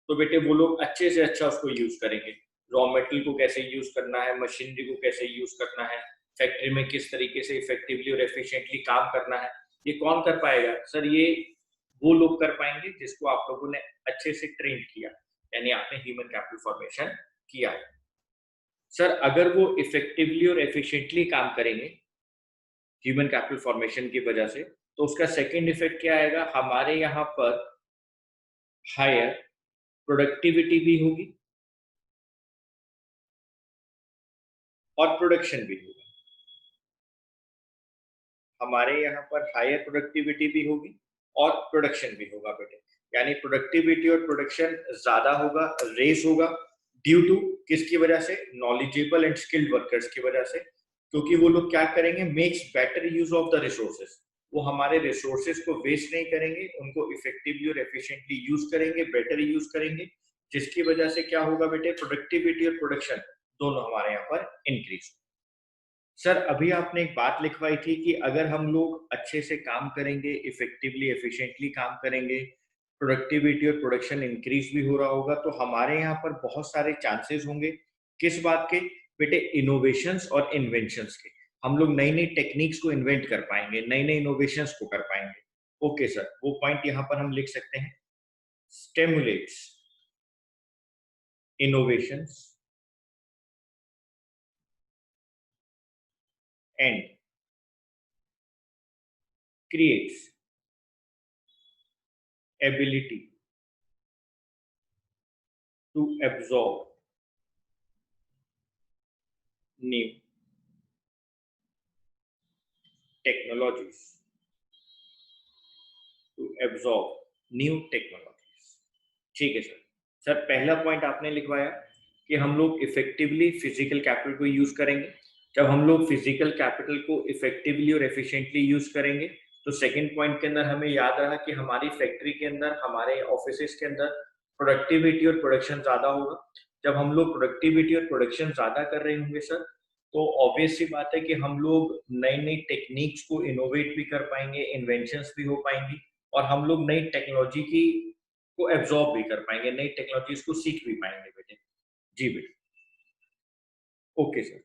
तो बेटे वो लोग अच्छे से अच्छा उसको यूज करेंगे। रॉ मेटेरियल को कैसे यूज करना है, मशीनरी को कैसे यूज करना है, फैक्ट्री में किस तरीके से इफेक्टिवली और एफिशिएंटली काम करना है, ये कौन कर पाएगा सर? ये वो लोग कर पाएंगे जिसको आप लोगों ने अच्छे से ट्रेन किया, यानी आपने ह्यूमन कैपिटल फॉर्मेशन किया है। सर अगर वो इफेक्टिवली और एफिशिएंटली काम करेंगे ह्यूमन कैपिटल फॉर्मेशन की वजह से, तो उसका सेकंड इफेक्ट क्या आएगा? हमारे यहाँ पर हायर प्रोडक्टिविटी भी होगी और प्रोडक्शन भी होगा। हमारे यहाँ पर हायर प्रोडक्टिविटी भी होगी और प्रोडक्शन भी होगा बेटे, यानी प्रोडक्टिविटी और प्रोडक्शन ज्यादा होगा, रेस होगा ड्यू टू किसकी वजह से? नॉलेजेबल एंड स्किल्ड वर्कर्स की वजह से, क्योंकि वो लोग क्या करेंगे? Makes better use of the resources. वो हमारे रिसोर्सेज को वेस्ट नहीं करेंगे, उनको इफेक्टिवली और एफिशिएंटली यूज करेंगे, बेटर यूज करेंगे, जिसकी वजह से क्या होगा बेटे? प्रोडक्टिविटी और प्रोडक्शन दोनों हमारे यहाँ पर इंक्रीज। सर अभी आपने एक बात लिखवाई थी कि अगर हम लोग अच्छे से काम करेंगे, इफेक्टिवली एफिशिएंटली काम करेंगे, प्रोडक्टिविटी और प्रोडक्शन इंक्रीज भी हो रहा होगा, तो हमारे यहाँ पर बहुत सारे चांसेस होंगे। किस बात के बेटे? इनोवेशंस और इन्वेंशंस के। हम लोग नई नई टेक्निक्स को इन्वेंट कर पाएंगे, नई नई इनोवेशंस को कर पाएंगे। ओके सर, वो पॉइंट यहाँ पर हम लिख सकते हैं, stimulates innovations and creates ability to absorb new technologies, to absorb new technologies। ठीक है सर। सर पहला पॉइंट आपने लिखवाया कि हम लोग इफेक्टिवली फिजिकल कैपिटल को यूज करेंगे। जब हम लोग फिजिकल कैपिटल को इफेक्टिवली और एफिशिएंटली यूज करेंगे, तो सेकंड पॉइंट के अंदर हमें याद रहा कि हमारी फैक्ट्री के अंदर, हमारे ऑफिसेस के अंदर प्रोडक्टिविटी और प्रोडक्शन ज्यादा होगा। जब हम लोग प्रोडक्टिविटी और प्रोडक्शन ज्यादा कर रहे होंगे सर, तो ऑब्वियस सी बात है कि हम लोग नई नई टेक्निक्स को इनोवेट भी कर पाएंगे, इन्वेंशंस भी हो पाएंगी, और हम लोग नई टेक्नोलॉजी की को एब्जॉर्ब भी कर पाएंगे, नई टेक्नोलॉजीज को सीख भी पाएंगे बेटे। जी बेटे, ओके सर।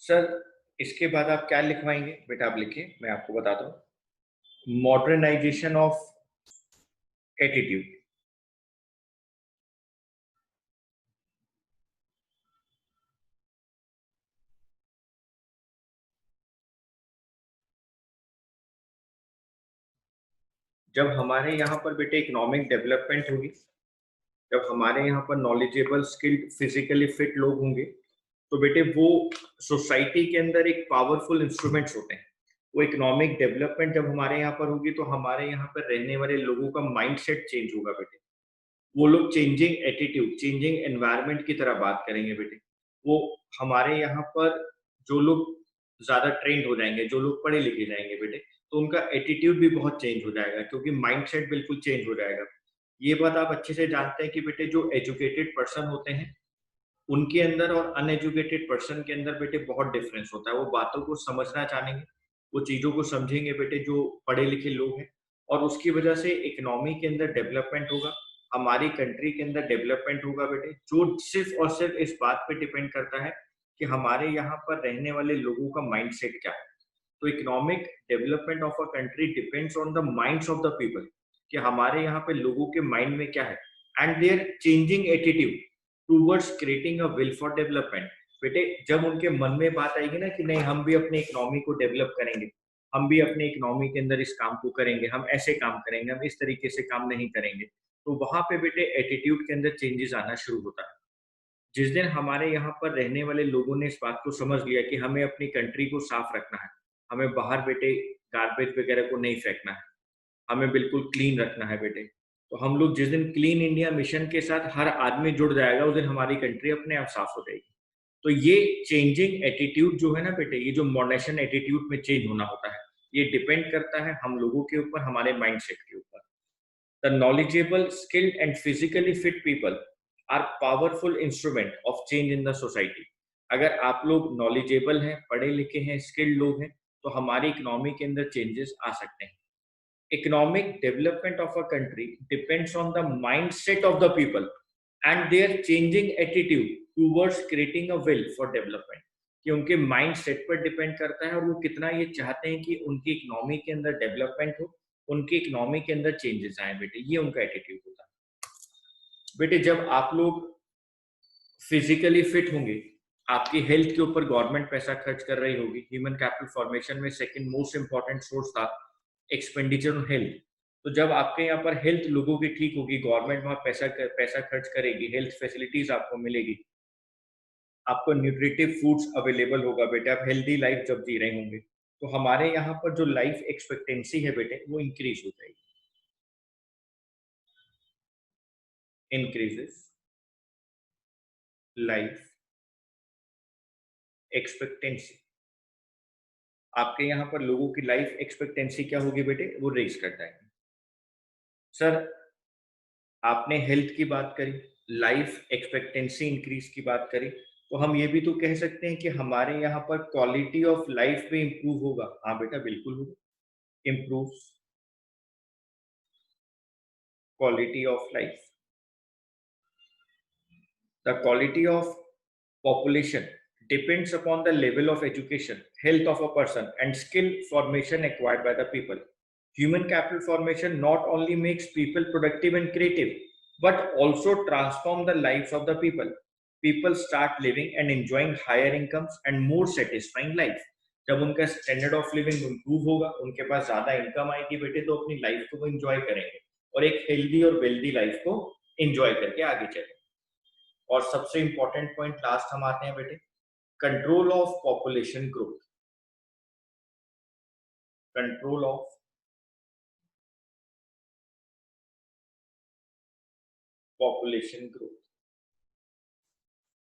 सर इसके बाद आप क्या लिखवाएंगे बेटा? आप लिखिए, मैं आपको बताता हूँ। Modernisation of attitude. जब हमारे यहाँ पर बेटे इकोनॉमिक डेवलपमेंट होगी, जब हमारे यहाँ पर नॉलेजेबल स्किल्ड फिजिकली फिट लोग होंगे, तो बेटे वो सोसाइटी के अंदर एक पावरफुल इंस्ट्रूमेंट्स होते हैं। वो इकोनॉमिक डेवलपमेंट जब हमारे यहाँ पर होगी, तो हमारे यहाँ पर रहने वाले लोगों का माइंडसेट चेंज होगा बेटे। वो लोग चेंजिंग एटीट्यूड, चेंजिंग एनवायरनमेंट की तरह बात करेंगे बेटे। वो हमारे यहाँ पर जो लोग ज्यादा ट्रेंड हो जाएंगे, जो लोग पढ़े लिखे जाएंगे बेटे, तो उनका एटीट्यूड भी बहुत चेंज हो जाएगा, क्योंकि माइंडसेट बिल्कुल चेंज हो जाएगा। ये बात आप अच्छे से जानते हैं कि बेटे जो एजुकेटेड पर्सन होते हैं, उनके अंदर और अनएजुकेटेड पर्सन के अंदर बेटे बहुत डिफरेंस होता है। वो बातों को समझना चाहेंगे, वो चीजों को समझेंगे बेटे, जो पढ़े लिखे लोग हैं, और उसकी वजह से इकोनॉमी के अंदर डेवलपमेंट होगा, हमारी कंट्री के अंदर डेवलपमेंट होगा बेटे, जो सिर्फ और सिर्फ इस बात पे डिपेंड करता है कि हमारे यहाँ पर रहने वाले लोगों का माइंडसेट क्या है। तो economic development of a country depends on the minds of the people, कि हमारे यहाँ पे लोगों के माइंड में क्या है, and their changing attitude towards creating a will for development. बेटे जब उनके मन में बात आएगी ना कि नहीं, हम भी अपने इकोनॉमी को डेवलप करेंगे, हम भी अपने इकोनॉमी के अंदर इस काम को करेंगे, हम ऐसे काम करेंगे, हम इस तरीके से काम नहीं करेंगे, तो वहां पे बेटे एटीट्यूड के अंदर चेंजेस आना शुरू होता है। जिस दिन हमारे यहाँ पर रहने वाले लोगों ने इस बात को समझ लिया कि हमें अपनी कंट्री को साफ रखना है, हमें बाहर बेटे गार्बेज वगैरह को नहीं फेंकना है, हमें बिल्कुल क्लीन रखना है बेटे, तो हम लोग जिस दिन क्लीन इंडिया मिशन के साथ हर आदमी जुड़ जाएगा, उस दिन हमारी कंट्री अपने आप साफ हो जाएगी। तो ये चेंजिंग एटीट्यूड जो है ना बेटे, ये जो मॉडर्नेशन एटीट्यूड में चेंज होना होता है, ये डिपेंड करता है हम लोगों के ऊपर, हमारे माइंडसेट के ऊपर। The knowledgeable, skilled and physically fit people are powerful instrument of change in the society. अगर आप लोग नॉलेजेबल हैं, पढ़े लिखे हैं, स्किल्ड लोग हैं, तो हमारी इकोनॉमी के अंदर चेंजेस आ सकते हैं। economic development of a country depends on the mindset of the people and their changing attitude towards creating a will for development, कि उनके माइंड सेट पर डिपेंड करता है और वो कितना ये चाहते हैं कि उनकी इकोनॉमी के अंदर डेवलपमेंट हो, उनकी इकोनॉमी के अंदर चेंजेस आए बेटे, ये उनका एटीट्यूड होता है। बेटे जब आप लोग फिजिकली फिट होंगे, आपकी हेल्थ के ऊपर गवर्नमेंट पैसा खर्च कर रही होगी। ह्यूमन कैपिटल फॉर्मेशन में सेकंड मोस्ट इंपॉर्टेंट सोर्स था एक्सपेंडिचर ऑन हेल्थ। तो जब आपके यहाँ पर हेल्थ लोगों की ठीक होगी, गवर्नमेंट वहां पैसा खर्च करेगी, हेल्थ फैसिलिटीज आपको मिलेगी, आपको न्यूट्रिटिव फूड्स अवेलेबल होगा बेटे, आप हेल्दी लाइफ जब जी रहे होंगे, तो हमारे यहाँ पर जो लाइफ एक्सपेक्टेंसी है बेटे वो इंक्रीज हो जाएगी, इंक्रीजेस लाइफ एक्सपेक्टेंसी। आपके यहाँ पर लोगों की लाइफ एक्सपेक्टेंसी क्या होगी बेटे, वो रेज करता है। सर आपने हेल्थ की बात करी, लाइफ एक्सपेक्टेंसी इंक्रीज की बात करी, तो हम ये भी तो कह सकते हैं कि हमारे यहाँ पर क्वालिटी ऑफ लाइफ भी इंप्रूव होगा। हाँ बेटा बिल्कुल होगा, improve quality of life. The quality of population depends upon the level of education, health of a person, and skill formation acquired by the people. Human capital formation not only makes people productive and creative, but also transform the lives of the people. People start living and enjoying higher incomes and more satisfying life. जब उनका standard of living improve होगा, उनके पास ज्यादा income आएगी बेटे, तो अपनी life को वो एंजॉय करेंगे और एक हेल्दी और वेल्दी लाइफ को एंजॉय करके आगे चलेंगे। और सबसे इंपॉर्टेंट पॉइंट लास्ट हम आते हैं बेटे, control of population growth. Control of population growth.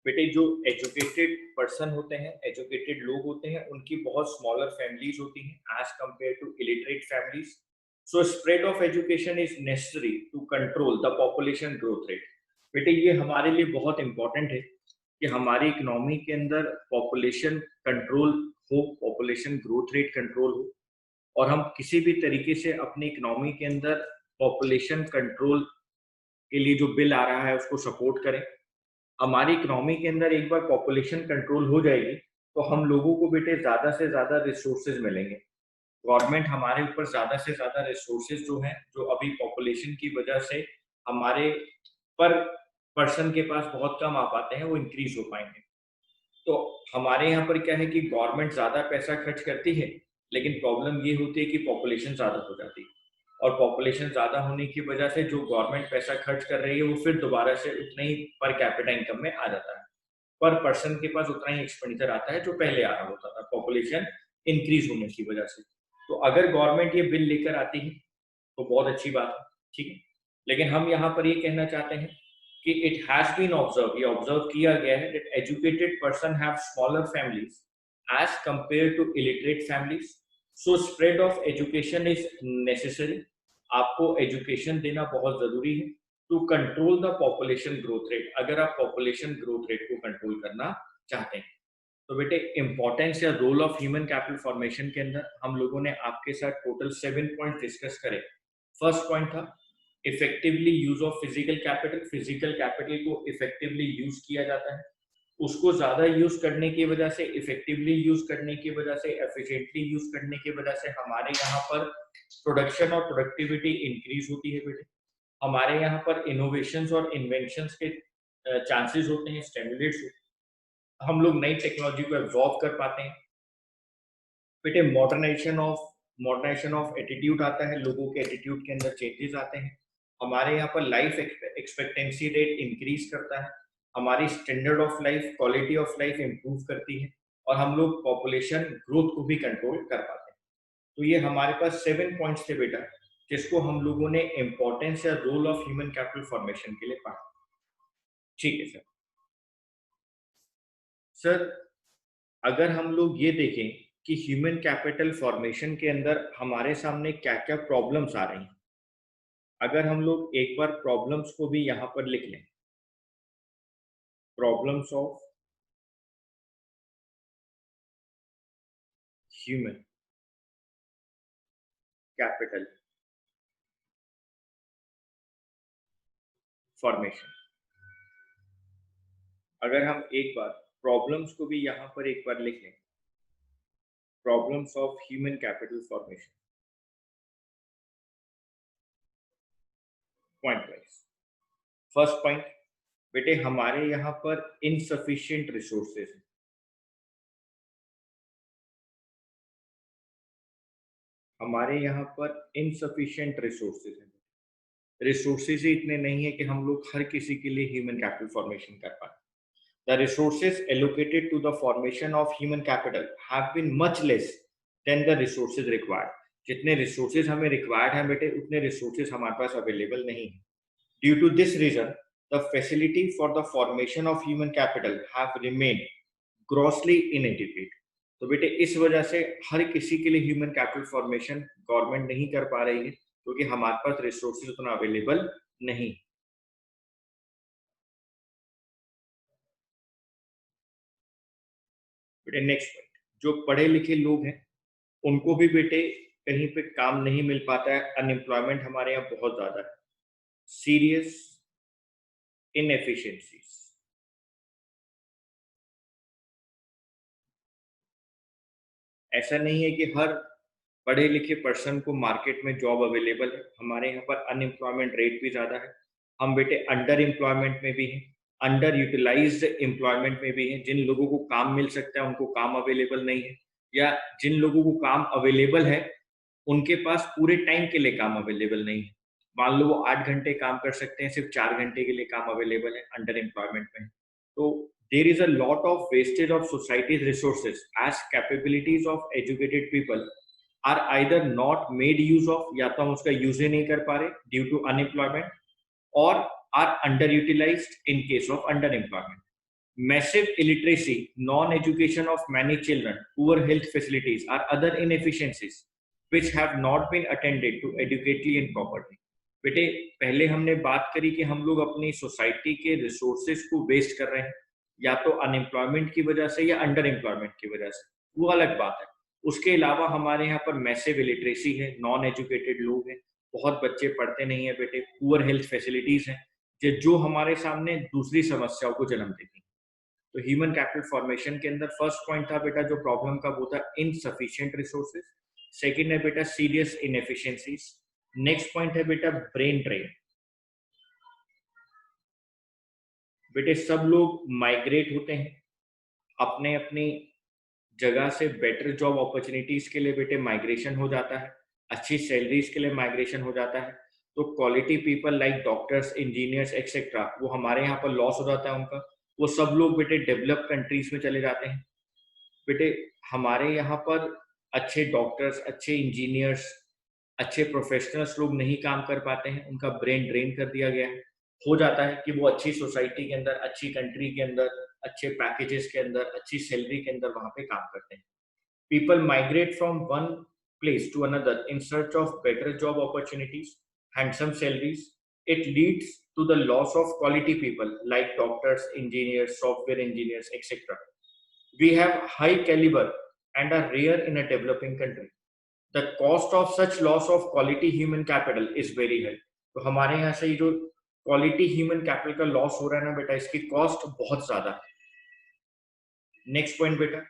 बेटे जो एजुकेटेड पर्सन होते हैं, एजुकेटेड लोग होते हैं, उनकी बहुत स्मॉलर फैमिलीज होती हैं as compare to illiterate families. So spread of education is necessary to control the population growth rate. बेटे ये हमारे लिए बहुत इंपॉर्टेंट है कि हमारी इकोनॉमी के अंदर पॉपुलेशन कंट्रोल हो, पॉपुलेशन ग्रोथ रेट कंट्रोल हो, और हम किसी भी तरीके से अपनी इकोनॉमी के अंदर पॉपुलेशन कंट्रोल के लिए जो बिल आ रहा है उसको सपोर्ट करें। हमारी इकोनॉमी के अंदर एक बार पॉपुलेशन कंट्रोल हो जाएगी तो हम लोगों को बेटे ज्यादा से ज्यादा रिसोर्सेज मिलेंगे। गवर्नमेंट हमारे ऊपर ज्यादा से ज्यादा रिसोर्सेज जो हैं, जो अभी पॉपुलेशन की वजह से हमारे पर पर्सन के पास बहुत कम आ पाते हैं, वो इंक्रीज हो पाएंगे। तो हमारे यहाँ पर क्या है कि गवर्नमेंट ज्यादा पैसा खर्च करती है, लेकिन प्रॉब्लम ये होती है कि पॉपुलेशन ज्यादा हो जाती है, और पॉपुलेशन ज्यादा होने की वजह से जो गवर्नमेंट पैसा खर्च कर रही है वो फिर दोबारा से उतना ही पर कैपिटा इनकम में आ जाता है, पर पर्सन के पास उतना ही एक्सपेंडिचर आता है जो पहले आ रहा होता था पॉपुलेशन इंक्रीज होने की वजह से। तो अगर गवर्नमेंट ये बिल लेकर आती है तो बहुत अच्छी बात है, ठीक है। लेकिन हम यहाँ पर ये कहना चाहते हैं कि इट हैज बीन ऑब्जर्व, ये ऑब्जर्व किया गया है that educated person have smaller families as compare to illiterate families. So spread of education is necessary. आपको एजुकेशन देना बहुत जरूरी है to control the population growth rate, अगर आप पॉपुलेशन ग्रोथ रेट को कंट्रोल करना चाहते हैं। तो बेटे इंपॉर्टेंस या role of human capital formation के अंदर हम लोगों ने आपके साथ टोटल 7 पॉइंट डिस्कस करे। फर्स्ट पॉइंट था effectively use of physical capital. Physical capital को इफेक्टिवली यूज किया जाता है, उसको ज्यादा यूज करने की वजह से, इफेक्टिवली यूज करने की वजह से, एफिशिएंटली यूज करने की वजह से हमारे यहाँ पर प्रोडक्शन और प्रोडक्टिविटी इंक्रीज होती है बेटे। हमारे यहाँ पर इनोवेशंस और इन्वेंशंस के चांसेस होते हैं, स्टिमुलेट्स होते हैं, हम लोग नई टेक्नोलॉजी को एब्जॉर्ब कर पाते हैं बेटे। मॉडर्नाइजेशन ऑफ एटीट्यूड आता है, लोगों के एटीट्यूड के अंदर चेंजेस आते हैं। हमारे यहाँ पर लाइफ एक्सपेक्टेंसी रेट इंक्रीज करता है, हमारी standard of life, quality of life improve करती है, और हम लोग पॉपुलेशन ग्रोथ को भी कंट्रोल कर पाते हैं। तो ये हमारे पास 7 पॉइंट्स थे बेटा, जिसको हम लोगों ने इंपॉर्टेंस या role of human capital formation के लिए पढ़ा। ठीक है सर। सर अगर हम लोग ये देखें कि ह्यूमन कैपिटल फॉर्मेशन के अंदर हमारे सामने क्या क्या प्रॉब्लम्स आ रही हैं, अगर हम लोग एक बार प्रॉब्लम्स को भी यहाँ पर लिख लें, problems of human capital formation. अगर हम एक बार प्रॉब्लम्स को भी यहाँ पर एक बार लिख लें, problems of human capital formation point wise. First point बेटे, हमारे यहाँ पर इनसफिशिएंट रिसोर्सेज हैं। हमारे यहाँ पर इनसफिशिएंट रिसोर्सेज हैं। रिसोर्सेज ही इतने नहीं है कि हम लोग हर किसी के लिए ह्यूमन कैपिटल फॉर्मेशन कर पाए। The resources allocated to the formation of human capital have been much less than the resources required. जितने resources हमें required हैं बेटे, उतने resources हमारे पास available नहीं हैं। Due to this reason, the facility for the formation of human capital have remained grossly inadequate. तो बेटे इस वजह से हर किसी के लिए ह्यूमन कैपिटल फॉर्मेशन गवर्नमेंट नहीं कर पा रही है, क्योंकि हमारे पास रिसोर्सेज उतना अवेलेबल नहीं। बेटे नेक्स्ट पॉइंट, जो पढ़े लिखे लोग हैं उनको भी बेटे कहीं पे काम नहीं मिल पाता है। अनएम्प्लॉयमेंट हमारे यहाँ बहुत ज्यादा है। Serious inefficiencies. ऐसा नहीं है कि हर पढ़े लिखे पर्सन को मार्केट में जॉब अवेलेबल है। हमारे यहाँ पर अनएम्प्लॉयमेंट रेट भी ज्यादा है। हम बेटे अंडर एम्प्लॉयमेंट में भी हैं, अंडर यूटिलाइज्ड एम्प्लॉयमेंट में भी हैं। जिन लोगों को काम मिल सकता है उनको काम अवेलेबल नहीं है, या जिन लोगों को काम अवेलेबल है उनके पास पूरे टाइम के लिए काम अवेलेबल नहीं है। मान लो वो 8 घंटे काम कर सकते हैं, सिर्फ 4 घंटे के लिए काम अवेलेबल है अंडर एम्प्लॉयमेंट में। तो there is a lot of wastage of societies resources as capabilities of educated people are either not made use of, या तो हम उसका यूज ही नहीं कर पा रहे ड्यू टू अनएम्प्लॉयमेंट, और are under utilised in case of under employment. Massive illiteracy, non-education of many children, poor health facilities are other inefficiencies which have not been attended to adequately and properly. बेटे पहले हमने बात करी कि हम लोग अपनी सोसाइटी के रिसोर्सेज को वेस्ट कर रहे हैं, या तो अनएम्प्लॉयमेंट की वजह से या अंडर एम्प्लॉयमेंट की वजह से, वो अलग बात है। उसके अलावा हमारे यहाँ पर मैसिव इलिटरेसी है, नॉन एजुकेटेड लोग हैं, बहुत बच्चे पढ़ते नहीं है बेटे, पुअर हेल्थ फैसिलिटीज हैं, जो हमारे सामने दूसरी समस्याओं को जन्म देती है। तो ह्यूमन कैपिटल फॉर्मेशन के अंदर फर्स्ट पॉइंट था बेटा जो प्रॉब्लम का, वो था इनसफिशिएंट रिसोर्सेज। सेकंड है बेटा सीरियस इनएफिशिएंसीज। नेक्स्ट पॉइंट है बेटा ब्रेन ड्रेन। बेटे सब लोग माइग्रेट होते हैं अपने अपनी जगह से, बेटर जॉब अपॉर्चुनिटीज के लिए बेटे माइग्रेशन हो जाता है, अच्छी सैलरीज के लिए माइग्रेशन हो जाता है। तो quality people like doctors, engineers etcetera, वो हमारे यहाँ पर लॉस हो जाता है उनका। वो सब लोग बेटे डेवलप कंट्रीज में चले जाते हैं। बेटे हमारे यहाँ पर अच्छे डॉक्टर्स, अच्छे इंजीनियर्स, अच्छे प्रोफेशनल्स लोग नहीं काम कर पाते हैं, उनका ब्रेन ड्रेन कर दिया गया है। हो जाता है कि वो अच्छी सोसाइटी के अंदर, अच्छी कंट्री के अंदर, अच्छे पैकेजेस के अंदर, अच्छी सैलरी के अंदर वहां पे काम करते हैं। People migrate from one place to another in search of better job opportunities, handsome salaries. It leads to the loss of quality people like doctors, engineers, software engineers, etc. We have high caliber and are rare in a developing country. The cost of such loss of quality human capital is very high. तो हमारे यहाँ से जो quality human capital का loss हो रहा है ना बेटा, इसकी कॉस्ट बहुत ज्यादा है। नेक्स्ट पॉइंट बेटा,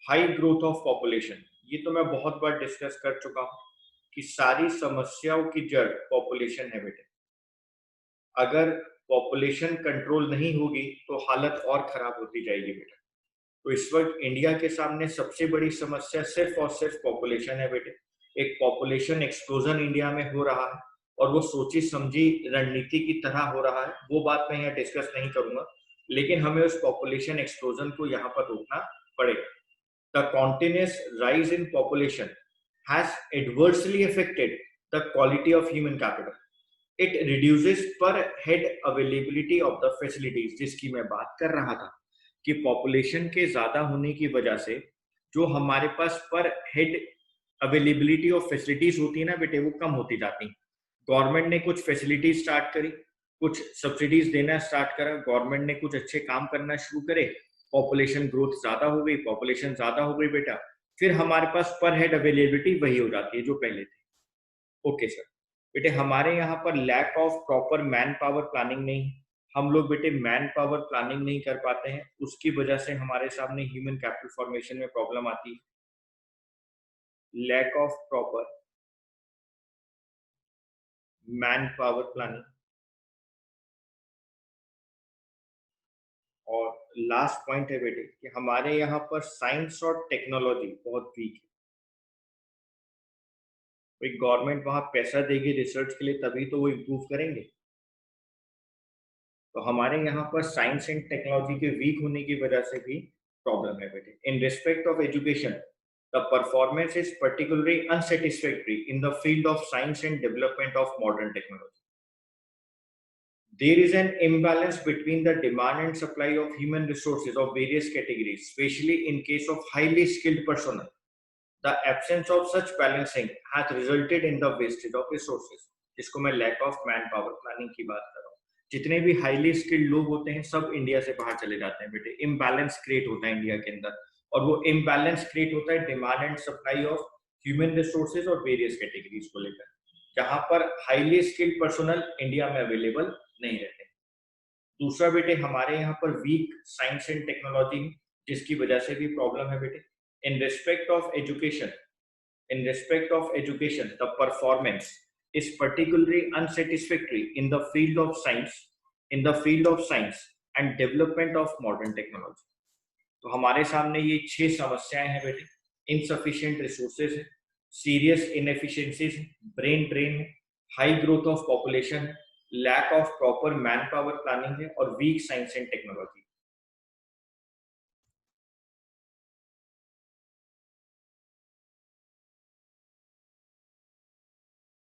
हाई ग्रोथ ऑफ पॉपुलेशन। ये तो मैं बहुत बार डिस्कस कर चुका हूँ कि सारी समस्याओं की जड़ पॉपुलेशन है बेटे। अगर पॉपुलेशन कंट्रोल नहीं होगी तो हालत और खराब होती जाएगी बेटा। तो इस वक्त इंडिया के सामने सबसे बड़ी समस्या सिर्फ और सिर्फ पॉपुलेशन है बेटे। एक पॉपुलेशन एक्सप्लोजन इंडिया में हो रहा है, और वो सोची समझी रणनीति की तरह हो रहा है। वो बात मैं यहाँ डिस्कस नहीं करूंगा, लेकिन हमें उस पॉपुलेशन एक्सप्लोजन को यहाँ पर रोकना पड़ेगा। The continuous rise in population has adversely affected the quality of human capital. It reduces per head availability of the facilities, जिसकी मैं बात कर रहा था कि पॉपुलेशन के ज्यादा होने की वजह से जो हमारे पास पर हेड अवेलेबिलिटी ऑफ फैसिलिटीज होती है ना बेटे, वो कम होती जाती। गवर्नमेंट ने कुछ फैसिलिटीज स्टार्ट करी, कुछ सब्सिडीज देना स्टार्ट करा, गवर्नमेंट ने कुछ अच्छे काम करना शुरू करे, पॉपुलेशन ग्रोथ ज्यादा हो गई, पॉपुलेशन ज्यादा हो गई बेटा, फिर हमारे पास पर हेड अवेलेबिलिटी वही हो जाती है जो पहले थी। Okay sir. बेटे हमारे यहाँ पर lack of proper man power planning नहीं है। हम लोग बेटे मैन पावर प्लानिंग नहीं कर पाते हैं, उसकी वजह से हमारे सामने ह्यूमन कैपिटल फॉर्मेशन में प्रॉब्लम आती है। Lack of proper man power planning. और लास्ट पॉइंट है बेटे कि हमारे यहाँ पर साइंस और टेक्नोलॉजी बहुत वीक है। भाई गवर्नमेंट वहां पैसा देगी रिसर्च के लिए, तभी तो वो इम्प्रूव करेंगे। तो हमारे यहाँ पर साइंस एंड टेक्नोलॉजी के वीक होने की वजह से भी प्रॉब्लम है बेटे। In respect of education, the performance is particularly unsatisfactory in the field of science and development of modern technology. There is an imbalance between the demand and supply of human resources of various categories, especially in case of highly skilled personnel. The absence of such balancing has resulted in the wastage of resources. जिसको मैं lack of manpower planning की बात कर रहा हूँ। जितने भी highly skilled लोग होते हैं सब इंडिया से बाहर चले जाते हैं बेटे। imbalance create होता है इंडिया के अंदर, और वो imbalance create होता है demand and supply of human resources और various categories को लेकर, जहां पर highly skilled personnel इंडिया में available नहीं रहते। दूसरा बेटे हमारे यहाँ पर वीक साइंस एंड टेक्नोलॉजी, जिसकी वजह से भी प्रॉब्लम है बेटे। In respect of education, the performance is particularly unsatisfactory in the field of science and development of modern technology. तो हमारे सामने ये 6 समस्याएं हैं बेटे। इनसफिशिएंट रिसोर्सेज है, सीरियस इनएफिशिएंसीज, ब्रेन ड्रेन है, हाई ग्रोथ ऑफ पॉपुलेशन है, lack of proper man power planning है और वीक साइंस एंड टेक्नोलॉजी।